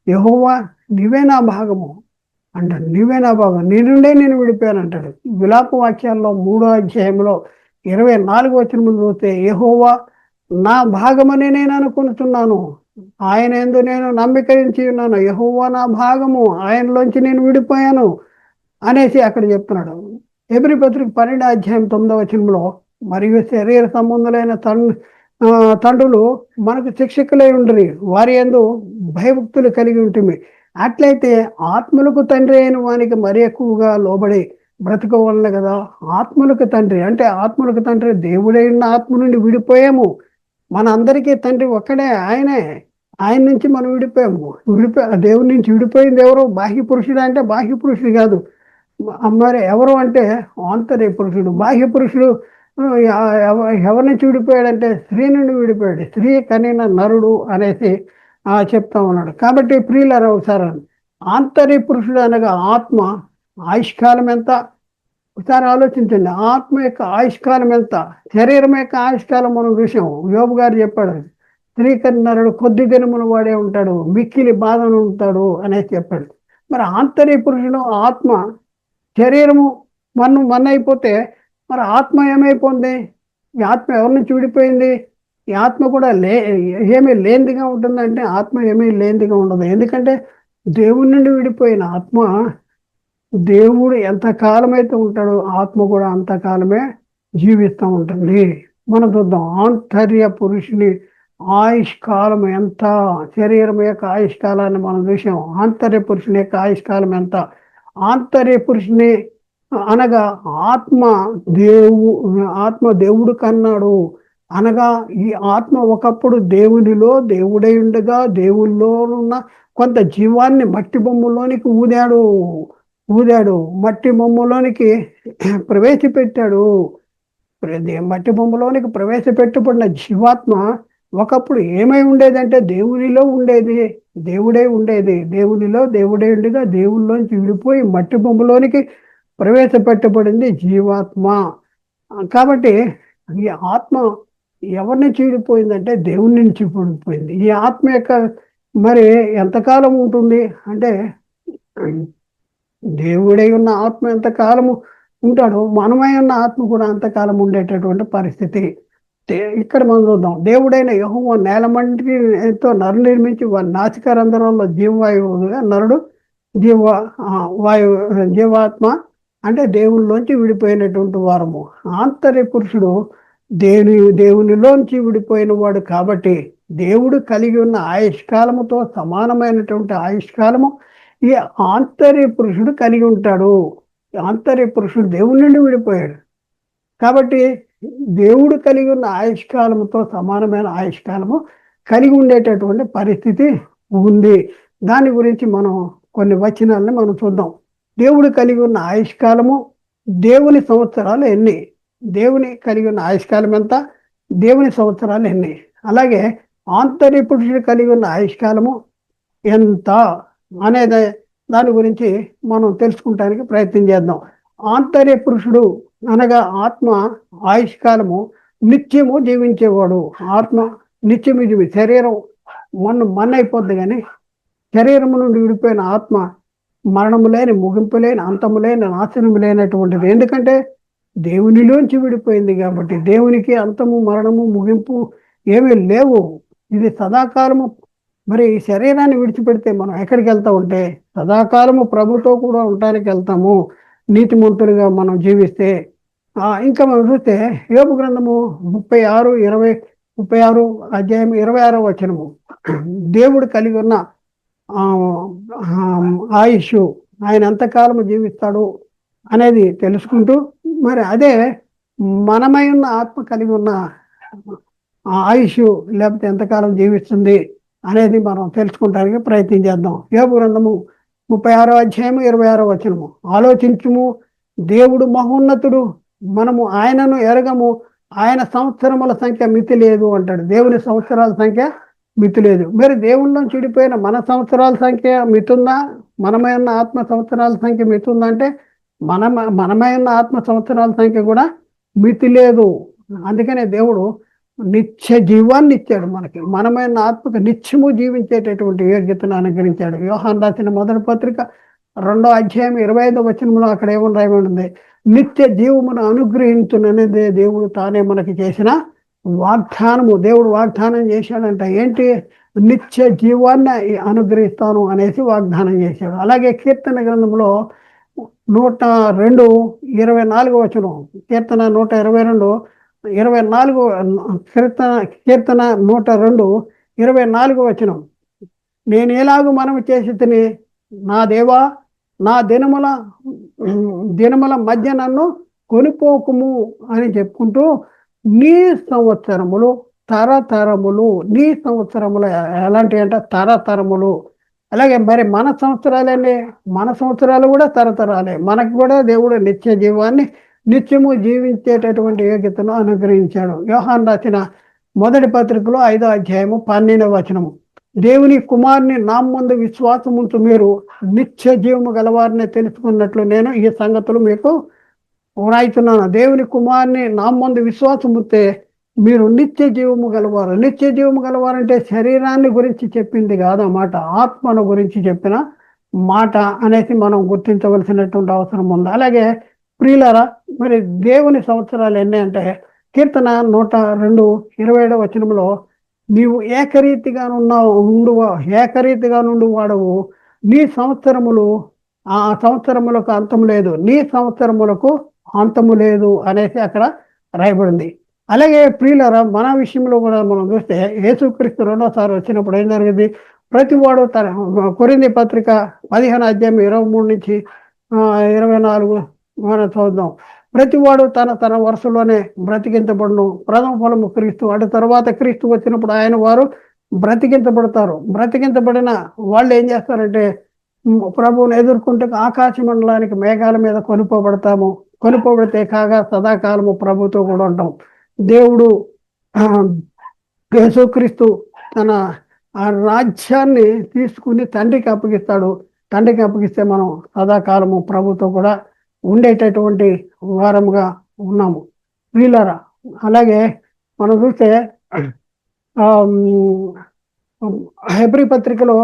యెహోవా నీవే నా భాగము అంటాడు. నీవే నా భాగం, నీ నుండే నేను విడిపోయాను అంటాడు. విలాప వాక్యాల్లో 3వ అధ్యాయంలో 24వ వచనం ముందు చూస్తే, యెహోవా నా భాగమని నేను అనుకుంటున్నాను, ఆయన యందు నేను నమ్మిక ఉంచి ఉన్నాను. యెహోవా నా భాగము, ఆయనలోంచి నేను విడిపోయాను అనేసి అక్కడ చెప్తున్నాడు. హెబ్రీ పత్రిక 12వ అధ్యాయం 9వ వచనంలో, మరియు శరీర సంబంధులైన తండ్రులు మనకు శిక్షకులై ఉండరు, వారి యందు భయభక్తులు కలిగి ఉంటుంది. అట్లయితే ఆత్మలకు తండ్రి అయిన వానికి మరి ఎక్కువగా లోబడి బ్రతకవలన కదా. ఆత్మలకు తండ్రి అంటే ఆత్మలకు తండ్రి దేవుడై ఉన్న ఆత్మ నుండి విడిపోయాము. మన అందరికీ తండ్రి ఒక్కడే, ఆయన నుంచి మనం విడిపోయాము. దేవుడి నుంచి విడిపోయింది ఎవరు? బాహ్య పురుషుడు అంటే బాహ్య పురుషుడు కాదు, మరి ఎవరు అంటే ఆంతర్య పురుషుడు. బాహ్య పురుషుడు ఎవరి నుంచి విడిపోయాడంటే స్త్రీ నుండి విడిపోయాడు. స్త్రీ కనిన నరుడు అనేసి చెప్తా ఉన్నాడు. కాబట్టి ప్రియులారా, ఒకసారి ఆంతర్య పురుషుడు అనగా ఆత్మ ఆయుష్కాలం ఎంత? ఒకసారి ఆలోచించండి. ఆత్మ యొక్క ఆయుష్కాలం ఎంత? శరీరం యొక్క ఆయుష్కాలం మనం చూసాం. యోబు గారు చెప్పాడు, స్త్రీ కనిన నరుడు కొద్ది దినములు వాడే ఉంటాడు, మిక్కిలి బాధను ఉంటాడు అనేసి చెప్పాడు. మరి ఆంతర్య పురుషుడు ఆత్మ, శరీరము మన అయిపోతే మరి ఆత్మ ఏమైపోయింది? ఈ ఆత్మ ఎవరి నుంచి విడిపోయింది? ఈ ఆత్మ కూడా ఏమీ లేనిదిగా ఉంటుందంటే ఆత్మ ఏమీ లేనిదిగా ఉండదు. ఎందుకంటే దేవుడి నుండి విడిపోయిన ఆత్మ, దేవుడు ఎంతకాలం అయితే ఉంటాడో ఆత్మ కూడా అంతకాలమే జీవిస్తూ ఉంటుంది. మనం చూద్దాం, ఆంతర్య పురుషుని ఆయుష్కాలం ఎంత? శరీరం యొక్క ఆయుష్కాలాన్ని మనం చూసాం. ఆంతర్య పురుషుని యొక్క ఆయుష్కాలం ఎంత? ఆంతర్య పురుషుని అనగా ఆత్మ దేవుడు కన్నాడు అనగా, ఈ ఆత్మ ఒకప్పుడు దేవుడై ఉండగా దేవుల్లో ఉన్న కొంత జీవాన్ని మట్టి బొమ్మలోనికి ఊదాడు, మట్టి బొమ్మలోనికి ప్రవేశపెట్టాడు. మట్టి బొమ్మలోనికి ప్రవేశపెట్టబడిన జీవాత్మ ఒకప్పుడు ఏమై ఉండేదంటే దేవునిలో ఉండేది, దేవుడై ఉండేది. దేవుడై ఉండగా దేవుల్లోంచి విడిపోయి మట్టి బొమ్మలోనికి ప్రవేశపెట్టబడింది జీవాత్మ. కాబట్టి ఈ ఆత్మ ఎవరి నుంచి విడిపోయిందంటే దేవుని నుంచి విడిపోయింది. ఈ ఆత్మ యొక్క మరి ఎంతకాలం ఉంటుంది అంటే, దేవుడై ఉన్న ఆత్మ ఎంతకాలము ఉంటాడో మనమై ఉన్న ఆత్మ కూడా అంతకాలం ఉండేటటువంటి పరిస్థితి. ఇక్కడ మనం చూద్దాం, దేవుడైన యెహోవా నేలమంటితో నరు నిర్మించి వారి నాసికారంధ్రంలో జీవవాయువుగా నరుడు జీవాత్మ అంటే దేవునిలోంచి విడిపోయినటువంటి వారము. ఆంతర్య పురుషుడు దేవునిలోంచి విడిపోయిన వాడు కాబట్టి దేవుడు కలిగి ఉన్న ఆయుష్కాలముతో సమానమైనటువంటి ఆయుష్కాలము ఈ ఆంతర్య పురుషుడు కలిగి ఉంటాడు. ఆంతర్య పురుషుడు దేవుని నుండి విడిపోయాడు కాబట్టి దేవుడు కలిగి ఉన్న ఆయుష్కాలముతో సమానమైన ఆయుష్కాలము కలిగి ఉండేటటువంటి పరిస్థితి ఉంది. దాని గురించి మనం కొన్ని వచనాలని మనం చూద్దాం. దేవుడు కలిగి ఉన్న ఆయుష్కాలము, దేవుని సంవత్సరాలు ఎన్ని? దేవుని కలిగి ఉన్న ఆయుష్కాలం ఎంత? దేవుని సంవత్సరాలు ఎన్ని? అలాగే ఆంతర్య పురుషుడు కలిగి ఉన్న ఆయుష్కాలము ఎంత అనేది దాని గురించి మనం తెలుసుకుంటానికి ప్రయత్నం చేద్దాం. ఆంతర్య పురుషుడు అనగా ఆత్మ ఆయుష్కాలము నిత్యము జీవించేవాడు. ఆత్మ నిత్యము శరీరం మన అయిపోద్ది, కానీ శరీరము నుండి విడిపోయిన ఆత్మ మరణము లేని, ముగింపు లేని, అంతము లేని, నాశనము లేనటువంటిది. ఎందుకంటే దేవునిలోంచి విడిపోయింది కాబట్టి. దేవునికి అంతము, మరణము, ముగింపు ఏమీ లేవు. ఇది సదాకాలము. మరి ఈ శరీరాన్ని విడిచిపెడితే మనం ఎక్కడికి వెళ్తా ఉంటే సదాకాలము ప్రభుతో కూడా ఉండటానికి వెళ్తాము, నీతిమంతులుగా మనం జీవిస్తే. ఇంకా మనం చూస్తే యోబు గ్రంథము 36 అధ్యాయం 26వ వచనము, దేవుడు కలిగి ఉన్న ఆయుష్, ఆయన ఎంతకాలము జీవిస్తాడు అనేది తెలుసుకుంటూ, మరి అదే మనమై ఉన్న ఆత్మ కలిగి ఉన్న ఆయుష్ లేకపోతే ఎంతకాలం జీవిస్తుంది అనేది మనం తెలుసుకుంటానికి ప్రయత్నం చేద్దాం. యోబు గ్రంథము 36వ అధ్యాయం 26వ వచనము, ఆలోచించుము, దేవుడు మహోన్నతుడు, మనము ఆయనను ఎరగము, ఆయన సంవత్సరముల సంఖ్య మితి లేదు అంటాడు. దేవుని సంవత్సరాల సంఖ్య మితి లేదు. మరి దేవుళ్ళం చెడిపోయిన మన సంవత్సరాల సంఖ్య మితుందా? మనమై ఉన్న ఆత్మ సంవత్సరాల సంఖ్య మితుందా అంటే మనమై ఉన్న ఆత్మ సంవత్సరాల సంఖ్య కూడా మితి లేదు. అందుకనే దేవుడు నిత్య జీవాన్ని ఇచ్చాడు మనకి. మనమైన ఆత్మకు నిత్యము జీవించేటటువంటి యోగ్యతను అనుగ్రహించాడు. యోహాను రాసిన మొదటి పత్రిక 2వ అధ్యాయం 25వ వచనంలో అక్కడ ఏమని రాయబడింది, నిత్య జీవమును అనుగ్రహించుననేది దేవుడు తానే మనకి చేసిన వాగ్దానము. దేవుడు వాగ్దానం చేశాడంట. ఏంటి? నిత్య జీవాన్ని అనుగ్రహిస్తాను అనేసి వాగ్దానం చేశాడు. అలాగే కీర్తన గ్రంథంలో 102:24 వచనం, కీర్తన 122:24, కీర్తన 102:24 వచనం, నేను ఎలాగూ మనవి చేసి తిని, నా దేవా, నా దినముల మధ్య నన్ను కొనిపోకుము అని చెప్పుకుంటూ, నీ సంవత్సరములు తరతరములు. నీ సంవత్సరములు ఎలాంటి అంటే తరతరములు. అలాగే మరి మన సంవత్సరాలనే, మన సంవత్సరాలు కూడా తరతరాలే. మనకు కూడా దేవుడు నిత్య జీవాన్ని, నిత్యము జీవించేటటువంటి యోగ్యతను అనుగ్రహించాడు. యోహాను రాసిన మొదటి పత్రికలో 5వ అధ్యాయము 12వ వచనము, దేవుని కుమారుని నా ముందు విశ్వాసముంచు మీరు నిత్య జీవము గలవారిని తెలుసుకున్నట్లు నేను ఈ సంగతులు మీకు వ్రాయితున్నాను. దేవుని కుమారుని నా ముందు విశ్వాసముంటే మీరు నిత్య జీవము గలవారు. నిత్య జీవము గలవారంటే శరీరాన్ని గురించి చెప్పింది కాదన్నమాట, ఆత్మను గురించి చెప్పిన మాట అనేసి మనం గుర్తించవలసినటువంటి అవసరం ఉంది. అలాగే ప్రియులారా, మరి దేవుని సంవత్సరాలు ఎన్ని అంటే కీర్తన 102:27వ వచనంలో, నీవు ఏకరీతిగా నుండు వాడవు, నీ సంవత్సరములు ఆ సంవత్సరములకు అంతము లేదు, నీ సంవత్సరములకు అంతము లేదు అనేసి అక్కడ రాయబడింది. అలాగే ప్రియులారా, మన విషయంలో కూడా మనం చూస్తే యేసుక్రీస్తు రెండోసారి వచ్చినప్పుడు ఏం జరిగింది? ప్రతివాడు తన కొరింథీ పత్రిక 15వ అధ్యాయం 23-24 మనం చూద్దాం. ప్రతివాడు తన వరుసలోనే బ్రతికించబడును. ప్రథమ ఫలము క్రీస్తు. అటు తర్వాత క్రీస్తు వచ్చినప్పుడు ఆయన వారు బ్రతికించబడతారు. బ్రతికించబడిన వాళ్ళు ఏం చేస్తారంటే ప్రభువుని ఎదుర్కొంటే ఆకాశ మండలానికి మేఘాల మీద కొనుపోబడితే కాగా సదాకాలము ప్రభుతో కూడా ఉంటాం. దేవుడు యేసుక్రీస్తు తన ఆ రాజ్యాన్ని తీసుకుని తండ్రికి అప్పగిస్తాడు. తండ్రికి అప్పగిస్తే మనం సదాకాలము ప్రభుతో కూడా ఉండేటటువంటి వారముగా ఉన్నాము వీళ్ళరా. అలాగే మనం చూస్తే హెబ్రీ పత్రికలో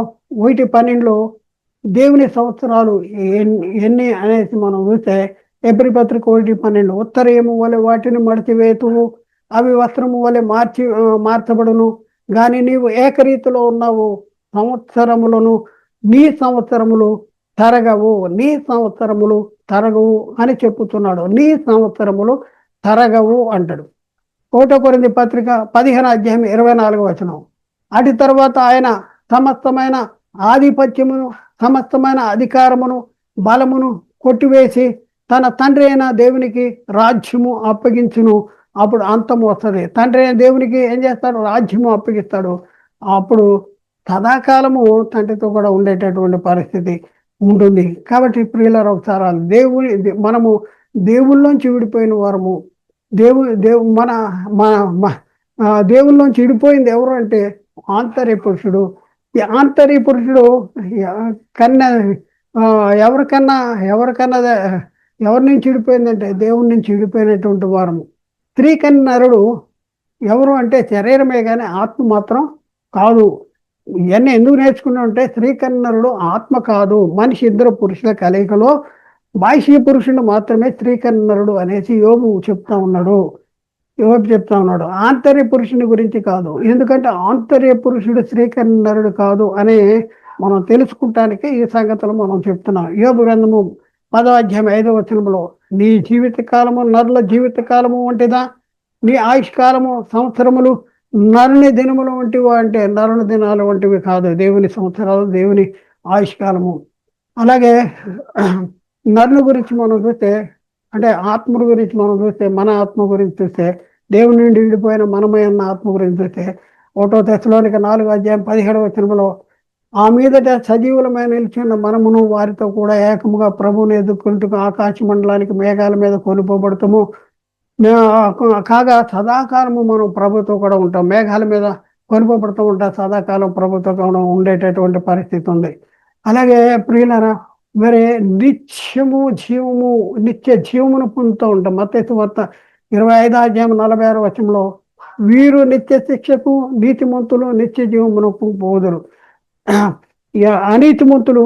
1:12 దేవుని సంవత్సరాలు ఎన్ని అనేసి మనం చూస్తే హెబ్రీ పత్రిక 1:12, ఉత్తరయము వలె వాటిని మడిచివేతువు, అవి వస్త్రము వలె మార్చబడును, కానీ నీవు ఏకరీతిలో ఉన్నావు, సంవత్సరములను నీ సంవత్సరములు తరగవు, నీ సంవత్సరములు తరగవు అని చెప్పుతున్నాడు. నీ సంవత్సరములు తరగవు అంటాడు. 1 కొరింథీ పత్రిక 15వ అధ్యాయం 24వ వచనం, అటు తర్వాత ఆయన సమస్తమైన ఆధిపత్యమును, సమస్తమైన అధికారమును, బలమును కొట్టివేసి తన తండ్రి అయిన దేవునికి రాజ్యము అప్పగించును. అప్పుడు అంతం వస్తుంది. తండ్రి అయిన దేవునికి ఏం చేస్తాడు? రాజ్యము అప్పగిస్తాడు. అప్పుడు సదాకాలము తండ్రితో కూడా ఉండేటటువంటి పరిస్థితి ఉంటుంది. కాబట్టి ప్రియులారా, ఒకసారి మనము దేవుళ్ళలోంచి విడిపోయిన వారము. దేవుళ్ళలోంచి విడిపోయింది ఎవరు అంటే ఆంతర్య పురుషుడు. ఈ ఆంతర్య పురుషుడు ఎవరి నుంచి విడిపోయిందంటే దేవుడి నుంచి విడిపోయినటువంటి వారము. స్త్రీ కన్య నరుడు ఎవరు అంటే శరీరమే కానీ ఆత్మ మాత్రం కాదు. ఇవన్నీ ఎందుకు నేర్చుకున్నా అంటే స్త్రీ కన్నరుడు ఆత్మ కాదు, మనిషి ఇద్దరు పురుషుల కలయికలో బాహ్య పురుషుడు మాత్రమే స్త్రీ కన్నరుడు అనేసి యోగు చెప్తా ఉన్నాడు. యోగు చెప్తా ఉన్నాడు, ఆంతర్య పురుషుని గురించి కాదు. ఎందుకంటే ఆంతర్య పురుషుడు స్త్రీ కన్నరుడు కాదు అని మనం తెలుసుకుంటానికి ఈ సంగతులు మనం చెప్తున్నాం. యోగు గ్రంథము 10వ అధ్యాయం 5వ వచనంలో, నీ జీవిత కాలము నరుల జీవిత కాలము వంటిదా, నీ ఆయుష్ కాలము సంవత్సరములు నరుని దినములు వంటివి అంటే నరుని దినాలు వంటివి కాదు, దేవుని సంవత్సరాలు, దేవుని ఆయుష్ కాలము. అలాగే నరుని గురించి మనం చూస్తే, అంటే ఆత్మ గురించి మనం చూస్తే, మన ఆత్మ గురించి చూస్తే, దేవుని నుండి విడిపోయిన మనమైన ఆత్మ గురించి చూస్తే 1 తెస్సలోనిక 4వ అధ్యాయం 17వ వచనంలో, ఆ మీదట సజీవులమైన నిలిచిన మనమును వారితో కూడా ఏకముగా ప్రభువుని ఎదుర్కొంటూ ఆకాశ మండలానికి మేఘాల మీద కొనుపోబడతాము. కాగా సదాకాలము మనం ప్రభుతో కూడా ఉంటాం, మేఘాల మీద కొనుపోబడుతూ ఉంటాం, సదాకాలం ప్రభుతో కూడా ఉండేటటువంటి పరిస్థితి ఉంది. అలాగే ప్రియులారా, మరి నిత్యము జీవము, నిత్య జీవమును పొందుతూ ఉంటాం. మత్తయి సువార్త 25వ అధ్యాయం 46వ వచనంలో, వీరు నిత్య శిక్షకు, నీతిమంతులు నిత్య జీవమునకు పోదురు. అనీతిమంతులు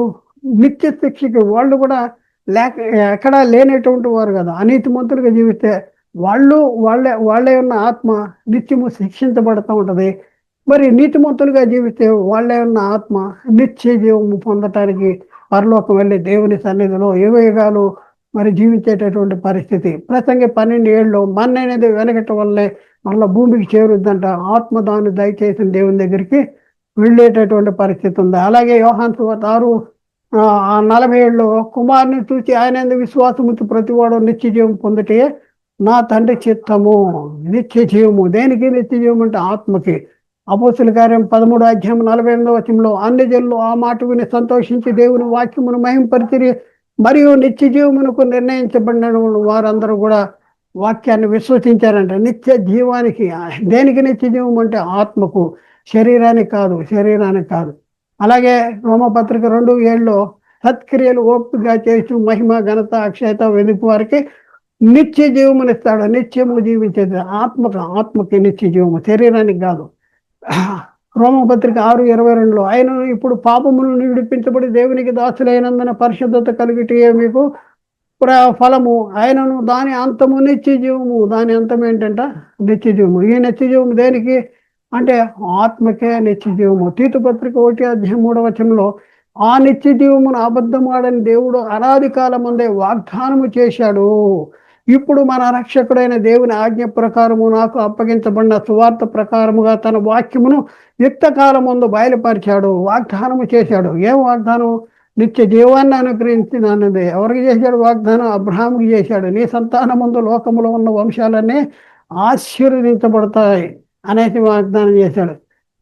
నిత్య శిక్షకు, వాళ్ళు కూడా ఎక్కడా లేనటువంటి వారు కదా, అనీతిమంతులుగా జీవిస్తే వాళ్ళే ఉన్న ఆత్మ నిత్యము శిక్షించబడుతూ ఉంటది. మరి నీతిమంతులుగా జీవిస్తే వాళ్ళే ఉన్న ఆత్మ నిత్య జీవము పొందటానికి పరలోకం వెళ్ళి దేవుని సన్నిధిలో యుగయుగాలు మరి జీవించేటటువంటి పరిస్థితి. ప్రసంగి 12:7 మన్ను అనేది వెనకటం వల్లే మళ్ళీ భూమికి చేరుద్దంట, ఆత్మ దాన్ని దయచేసిన దేవుని దగ్గరికి వెళ్ళేటటువంటి పరిస్థితి ఉంది. అలాగే యోహాను సువార్త 6:47 కుమారుని చూసి ఆయన విశ్వాసముతో ప్రతివాడు నిత్య జీవం పొందుటే నా తండ్రి చిత్తము. నిత్య జీవము దేనికి? నిత్య జీవం అంటే ఆత్మకి. అపోస్తుల కార్యం 13వ అధ్యాయం 48వ వచనంలో, అన్ని జనులు ఆ మాట విని సంతోషించి దేవుని వాక్యమును మహింపరిచిరి, మరియు నిత్య జీవమునకు నిర్ణయించబడిన వారందరూ కూడా వాక్యాన్ని విశ్వసించారంట. నిత్య జీవానికి. దేనికి నిత్య జీవం అంటే ఆత్మకు, శరీరానికి కాదు, శరీరానికి కాదు. అలాగే రోమపత్రిక 2:7 సత్క్రియలు ఓపికగా చేస్తూ మహిమ ఘనత అక్షయత వెదుకు వారికి నిత్య జీవమునిస్తాడు. నిత్యము జీవించేది ఆత్మకి నిత్య జీవము, శరీరానికి కాదు. రోమపత్రిక 6:22 ఆయన ఇప్పుడు పాపమును విడిపించబడి దేవునికి దాసులైనందున పరిశుద్ధత కలిగితే మీకు ఫలము, ఆయనను దాని అంతము నిత్య జీవము. దాని అంతం ఏంటంట? నిత్య జీవము. ఈ నిత్య జీవము దేనికి అంటే ఆత్మకే నిత్య జీవము. తీతు పత్రిక 1:3వ వచనంలో, ఆ నిత్య జీవమును అబద్ధమాడని దేవుడు అనాది కాలం ముందే వాగ్దానము చేశాడు. ఇప్పుడు మన రక్షకుడైన దేవుని ఆజ్ఞ ప్రకారము నాకు అప్పగించబడిన సువార్త ప్రకారముగా తన వాక్యమును యుక్త కాలం ముందు బయలుపరిచాడు, వాగ్దానము చేశాడు. ఏం వాగ్దానం? నిత్య జీవాన్ని అనుగ్రహించినది. ఎవరికి చేశాడు వాగ్దానం? అబ్రహాముకి చేశాడు. నీ సంతానం ముందు లోకములో ఉన్న వంశాలన్నీ ఆశీర్వదించబడతాయి అనేసి వాగ్దానం చేశాడు.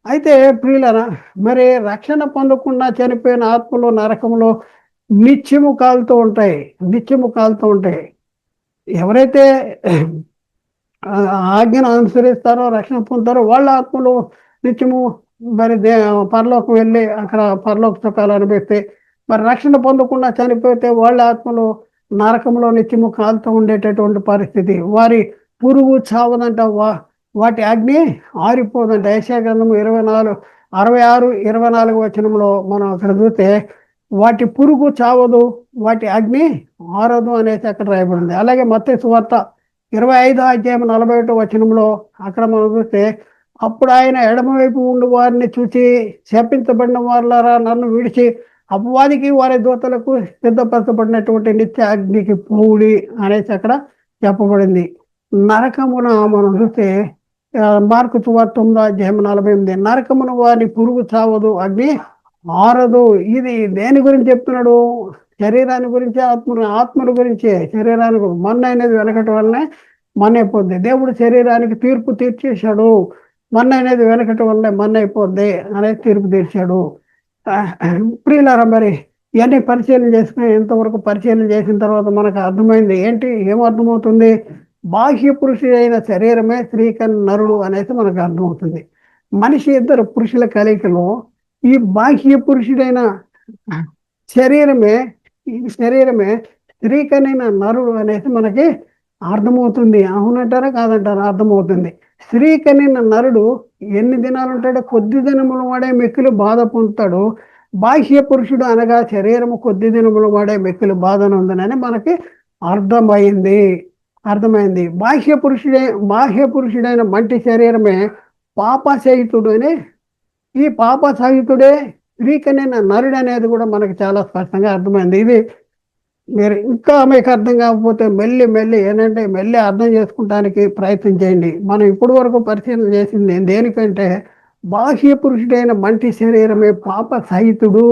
అయితే ప్రియులరా, మరి రక్షణ పొందకుండా చనిపోయిన ఆత్మలో నరకంలో నిత్యము కాలుతూ ఉంటాయి. ఎవరైతే ఆజ్ఞను అనుసరిస్తారో, రక్షణ పొందుతారో, వాళ్ళ ఆత్మలు నిత్యము మరి పరలోకం వెళ్ళి అక్కడ పరలోక సుఖాలు అనిపిస్తే, మరి రక్షణ పొందకుండా చనిపోతే వాళ్ళ ఆత్మలు నరకంలో నిత్యము కాలుతూ ఉండేటటువంటి పరిస్థితి. వారి పురుగు చావదంట, వాటి అగ్ని ఆరిపోదంట. యెషయా గ్రంథము 66:24 వచనంలో మనం అక్కడ చూస్తే, వాటి పురుగు చావదు, వాటి అగ్ని ఆరదు అనేసి అక్కడ రాయబడింది. అలాగే మత్తయి సువార్త 25వ అధ్యాయం 41వ వచనంలో అక్కడ మనం చూస్తే, అప్పుడు ఆయన ఎడమవైపు ఉండి వారిని చూసి, శపించబడిన వారులారా, నన్ను విడిచి అపవాదికి వారి దూతలకు సిద్ధపరచబడినటువంటి నిత్య అగ్నికి పోవుడి అనేసి అక్కడ చెప్పబడింది. నరకమున మనం చూస్తే మార్కు సువార్త 9వ అధ్యాయం 48, నరకమున వారి పురుగు చావదు, అగ్ని ఆరదు. ఇది దేని గురించి చెప్తున్నాడు? శరీరాన్ని గురించి, ఆత్మల గురించి. శరీరానికి మన్ను అనేది వెనకటి వల్లనే మన్ను అయిపోద్ది. దేవుడు శరీరానికి తీర్పు తీర్చేశాడు. మన్ను అనేది వెనకటి వల్లనే మన్ను అయిపోద్ది అనేది తీర్పు తీర్చాడు. ప్రియులారా, మరి ఇవన్నీ పరిశీలన చేసుకుని, ఇంతవరకు పరిశీలన చేసిన తర్వాత మనకు అర్థమైంది ఏంటి? ఏమర్థమవుతుంది? బాహ్య పురుషుడైన శరీరమే స్త్రీకన్ నరుడు అనేది మనకు అర్థమవుతుంది. మనిషి ఇద్దరు పురుషుల కలయికలో ఈ బాహ్య పురుషుడైన శరీరమే స్త్రీకనైన నరుడు అనేది మనకి అర్థమవుతుంది. అవునంటారా కాదంటారా? అర్థమవుతుంది. స్త్రీ కనిన నరుడు ఎన్ని దినాలు ఉంటాడో కొద్ది దినములు వాడే మిక్కిలి బాధ పొందుతాడు. బాహ్య పురుషుడు అనగా శరీరము కొద్ది దినములు వాడే మిక్కిలి బాధనుందనని మనకి అర్థమైంది అర్థమైంది బాహ్య పురుషుడైన మంటి శరీరమే పాపసహితుడు అని, ఈ పాపసహితుడే స్త్రీ కనిన నరుడు అనేది కూడా మనకి చాలా స్పష్టంగా అర్థమైంది. ఇది మీరు ఇంకా మీకు అర్థం కాకపోతే మెల్లి ఏంటంటే మెల్లి అర్థం చేసుకుంటానికి ప్రయత్నం చేయండి. మనం ఇప్పటి వరకు పరిశీలన చేసింది దేనికంటే బాహ్య పురుషుడైన మంటి శరీరమే పాప సహితుడు,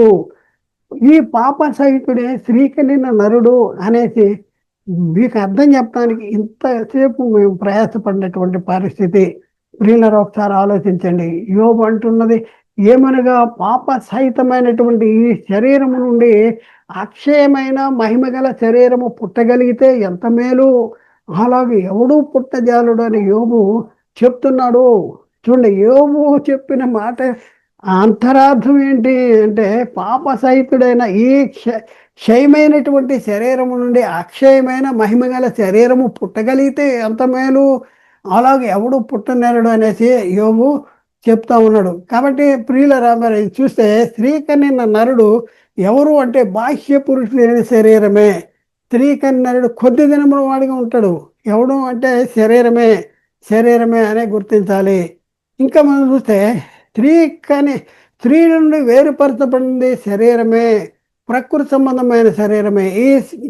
ఈ పాప సహితుడే స్త్రీకలిన నరుడు అనేసి మీకు అర్థం చెప్పడానికి ఇంతసేపు మేము ప్రయాసపడినటువంటి పరిస్థితి. ప్రియులారా, ఒకసారి ఆలోచించండి. యోబు అంటున్నది ఏమనగా పాప సహితమైనటువంటి ఈ శరీరము నుండి అక్షయమైన మహిమగల శరీరము పుట్టగలిగితే ఎంత మేలు, అలాగే ఎవడూ పుట్టజాలుడు అని యోబు చెప్తున్నాడు. చూడండి, యోబు చెప్పిన మాట అంతరార్థం ఏంటి అంటే పాప సహితుడైన ఈ క్షయమైనటువంటి శరీరము నుండి అక్షయమైన మహిమగల శరీరము పుట్టగలిగితే ఎంత మేలు, అలాగే ఎవడు పుట్టనేరడు అనేసి యోబు చెప్తా ఉన్నాడు. కాబట్టి ప్రియులరా, మరి చూస్తే స్త్రీ కనిన నరుడు ఎవరు అంటే బాహ్య పురుషుడైన శరీరమే. స్త్రీ కని నరుడు కొద్ది దినముల వాడిగా ఉంటాడు. ఎవడు అంటే శరీరమే అనే గుర్తించాలి. ఇంకా మనం చూస్తే స్త్రీ నుండి వేరుపరచబడింది శరీరమే, ప్రకృతి సంబంధమైన శరీరమే. ఈ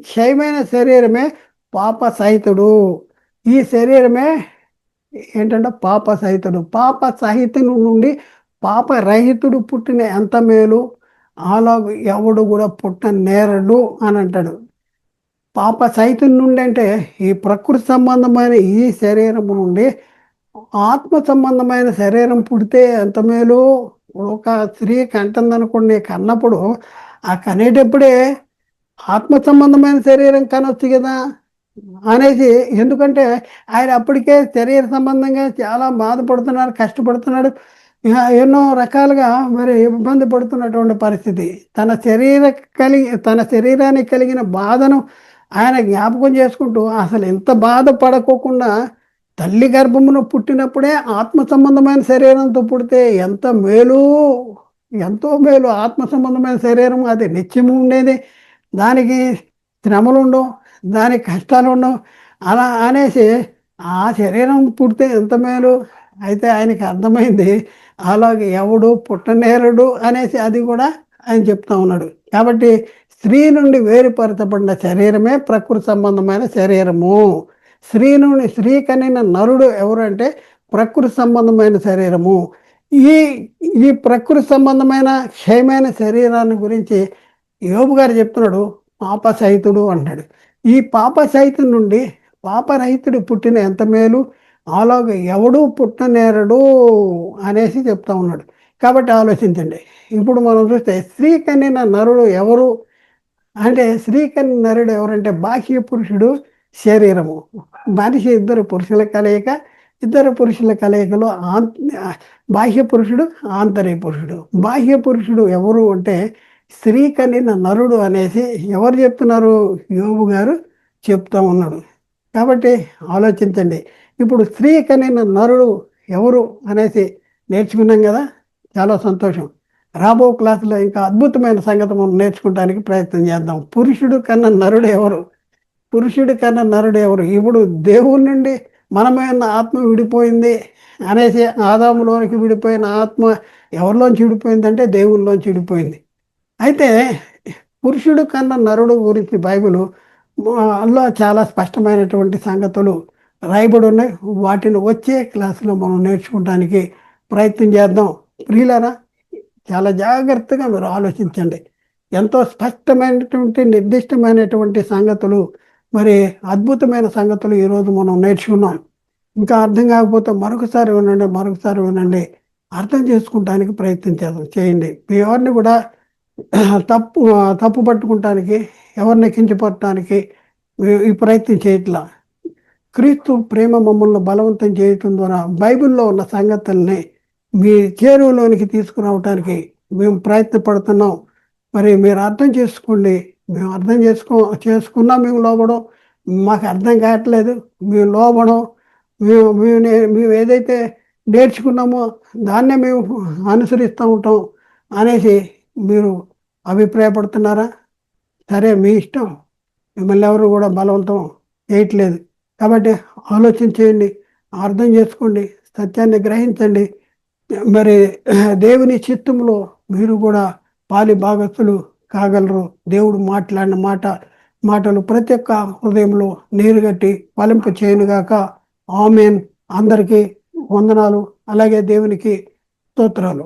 క్షయమైన శరీరమే పాప సహితుడు. ఈ శరీరమే ఏంటంటే పాప సహితుడు. పాప సహితుడు నుండి పాపరహితుడు పుట్టిన ఎంత మేలు, అలా ఎవడు కూడా పుట్టనేరడు అని అంటాడు. పాప సహితుడి నుండి అంటే ఈ ప్రకృతి సంబంధమైన ఈ శరీరము నుండి ఆత్మ సంబంధమైన శరీరం పుడితే ఎంత మేలు. ఒక స్త్రీ కంటుందనుకోండి, కన్నప్పుడు ఆ కనేటప్పుడే ఆత్మ సంబంధమైన శరీరం కనొచ్చు కదా అనేసి, ఎందుకంటే ఆయన అప్పటికే శరీర సంబంధంగా చాలా బాధపడుతున్నారు, కష్టపడుతున్నాడు, ఎన్నో రకాలుగా మరి ఇబ్బంది పడుతున్నటువంటి పరిస్థితి. తన శరీరానికి కలిగిన బాధను ఆయన జ్ఞాపకం చేసుకుంటూ అసలు ఎంత బాధపడకోకుండా తల్లి గర్భమును పుట్టినప్పుడే ఆత్మ సంబంధమైన శరీరంతో పుడితే ఎంత మేలు, ఎంతో మేలు. ఆత్మ సంబంధమైన శరీరం అది నిత్యము ఉండేది, దానికి శ్రమలు ఉండవు, దానికి కష్టాలు ఉండవు. అలా అనేసి ఆ శరీరం పుడితే ఎంత మేలు. అయితే ఆయనకి అర్థమైంది అలాగే ఎవడు పుట్టనేరడు అనేసి అది కూడా ఆయన చెప్తా ఉన్నాడు. కాబట్టి స్త్రీ నుండి వేరుపరచబడిన శరీరమే ప్రకృతి సంబంధమైన శరీరము. స్త్రీ కనిన నరుడు ఎవరంటే ప్రకృతి సంబంధమైన శరీరము. ఈ ప్రకృతి సంబంధమైన క్షయమైన శరీరాన్ని గురించి యోబు గారు చెప్తున్నాడు, పాప సహితుడు అంటాడు. ఈ పాప సహితుడి నుండి పాపరహితుడు పుట్టిన ఎంత మేలు, అలాగే ఎవడూ పుట్టనేరడు అనేసి చెప్తా ఉన్నాడు. కాబట్టి ఆలోచించండి. ఇప్పుడు మనం చూస్తే స్త్రీ కనిన నరుడు ఎవరు అంటే, స్త్రీ కనిన నరుడు ఎవరంటే బాహ్య పురుషుడు శరీరము. మనిషి ఇద్దరు పురుషుల కలయికలో బాహ్య పురుషుడు ఆంతర్య పురుషుడు. బాహ్య పురుషుడు ఎవరు అంటే స్త్రీ కనిన నరుడు అనేసి ఎవరు చెప్తున్నారు? యోబు గారు చెప్తా ఉన్నాడు. కాబట్టి ఆలోచించండి. ఇప్పుడు స్త్రీ కనిన నరుడు ఎవరు అనేసి నేర్చుకున్నాం కదా, చాలా సంతోషం. రాబో క్లాసులో ఇంకా అద్భుతమైన సంగతి మనం నేర్చుకోవడానికి ప్రయత్నం చేద్దాం. పురుషుడు కన్నా నరుడు ఎవరు? ఇప్పుడు దేవుడి నుండి మనమైన ఆత్మ విడిపోయింది అనేసి, ఆదాములోనికి విడిపోయిన ఆత్మ ఎవరిలోంచి విడిపోయిందంటే దేవుళ్ళలోంచి విడిపోయింది. అయితే పురుషుడు కన్నా నరుడు గురించి బైబిల్లో చాలా స్పష్టమైనటువంటి సంగతులు రాయబడి ఉన్నాయి. వాటిని వచ్చే క్లాసులో మనం నేర్చుకోవడానికి ప్రయత్నం చేద్దాం. ప్రియులారా, చాలా జాగ్రత్తగా మీరు ఆలోచించండి. ఎంతో స్పష్టమైనటువంటి నిర్దిష్టమైనటువంటి సంగతులు, మరి అద్భుతమైన సంగతులు ఈరోజు మనం నేర్చుకున్నాం. ఇంకా అర్థం కాకపోతే మరొకసారి వినండి, అర్థం చేసుకుంటానికి ప్రయత్నం చేయండి. ఎవరిని కూడా తప్పు పట్టుకుంటానికి, ఎవరిని కించపడటానికి ఈ ప్రయత్నం చేయట్లా. క్రీస్తు ప్రేమ మమ్మల్ని బలవంతం చేయటం ద్వారా బైబిల్లో ఉన్న సంగతుల్ని మీ చేరువలోనికి తీసుకురావటానికి మేము ప్రయత్నపడుతున్నాం. మరి మీరు అర్థం చేసుకోండి. మేము అర్థం చేసుకున్నా మేము లోబడం, మాకు అర్థం కావట్లేదు మేము లోబడం మేము ఏదైతే నేర్చుకున్నామో దాన్నే మేము అనుసరిస్తూ ఉంటాం అనేసి మీరు అభిప్రాయపడుతున్నారా? సరే, మీ ఇష్టం. మిమ్మల్ని ఎవరు కూడా బలవంతం చేయట్లేదు. కాబట్టి ఆలోచన చేయండి, అర్థం చేసుకోండి, సత్యాన్ని గ్రహించండి. మరి దేవుని చిత్తంలో మీరు కూడా పాలి భాగస్తులు కాగలరు. దేవుడు మాట్లాడిన మాటలు ప్రతి ఒక్క హృదయంలో నీరుగట్టి ఫలింప చేయనుగాక. ఆమేన్. అందరికీ వందనాలు. అలాగే దేవునికి స్తోత్రాలు.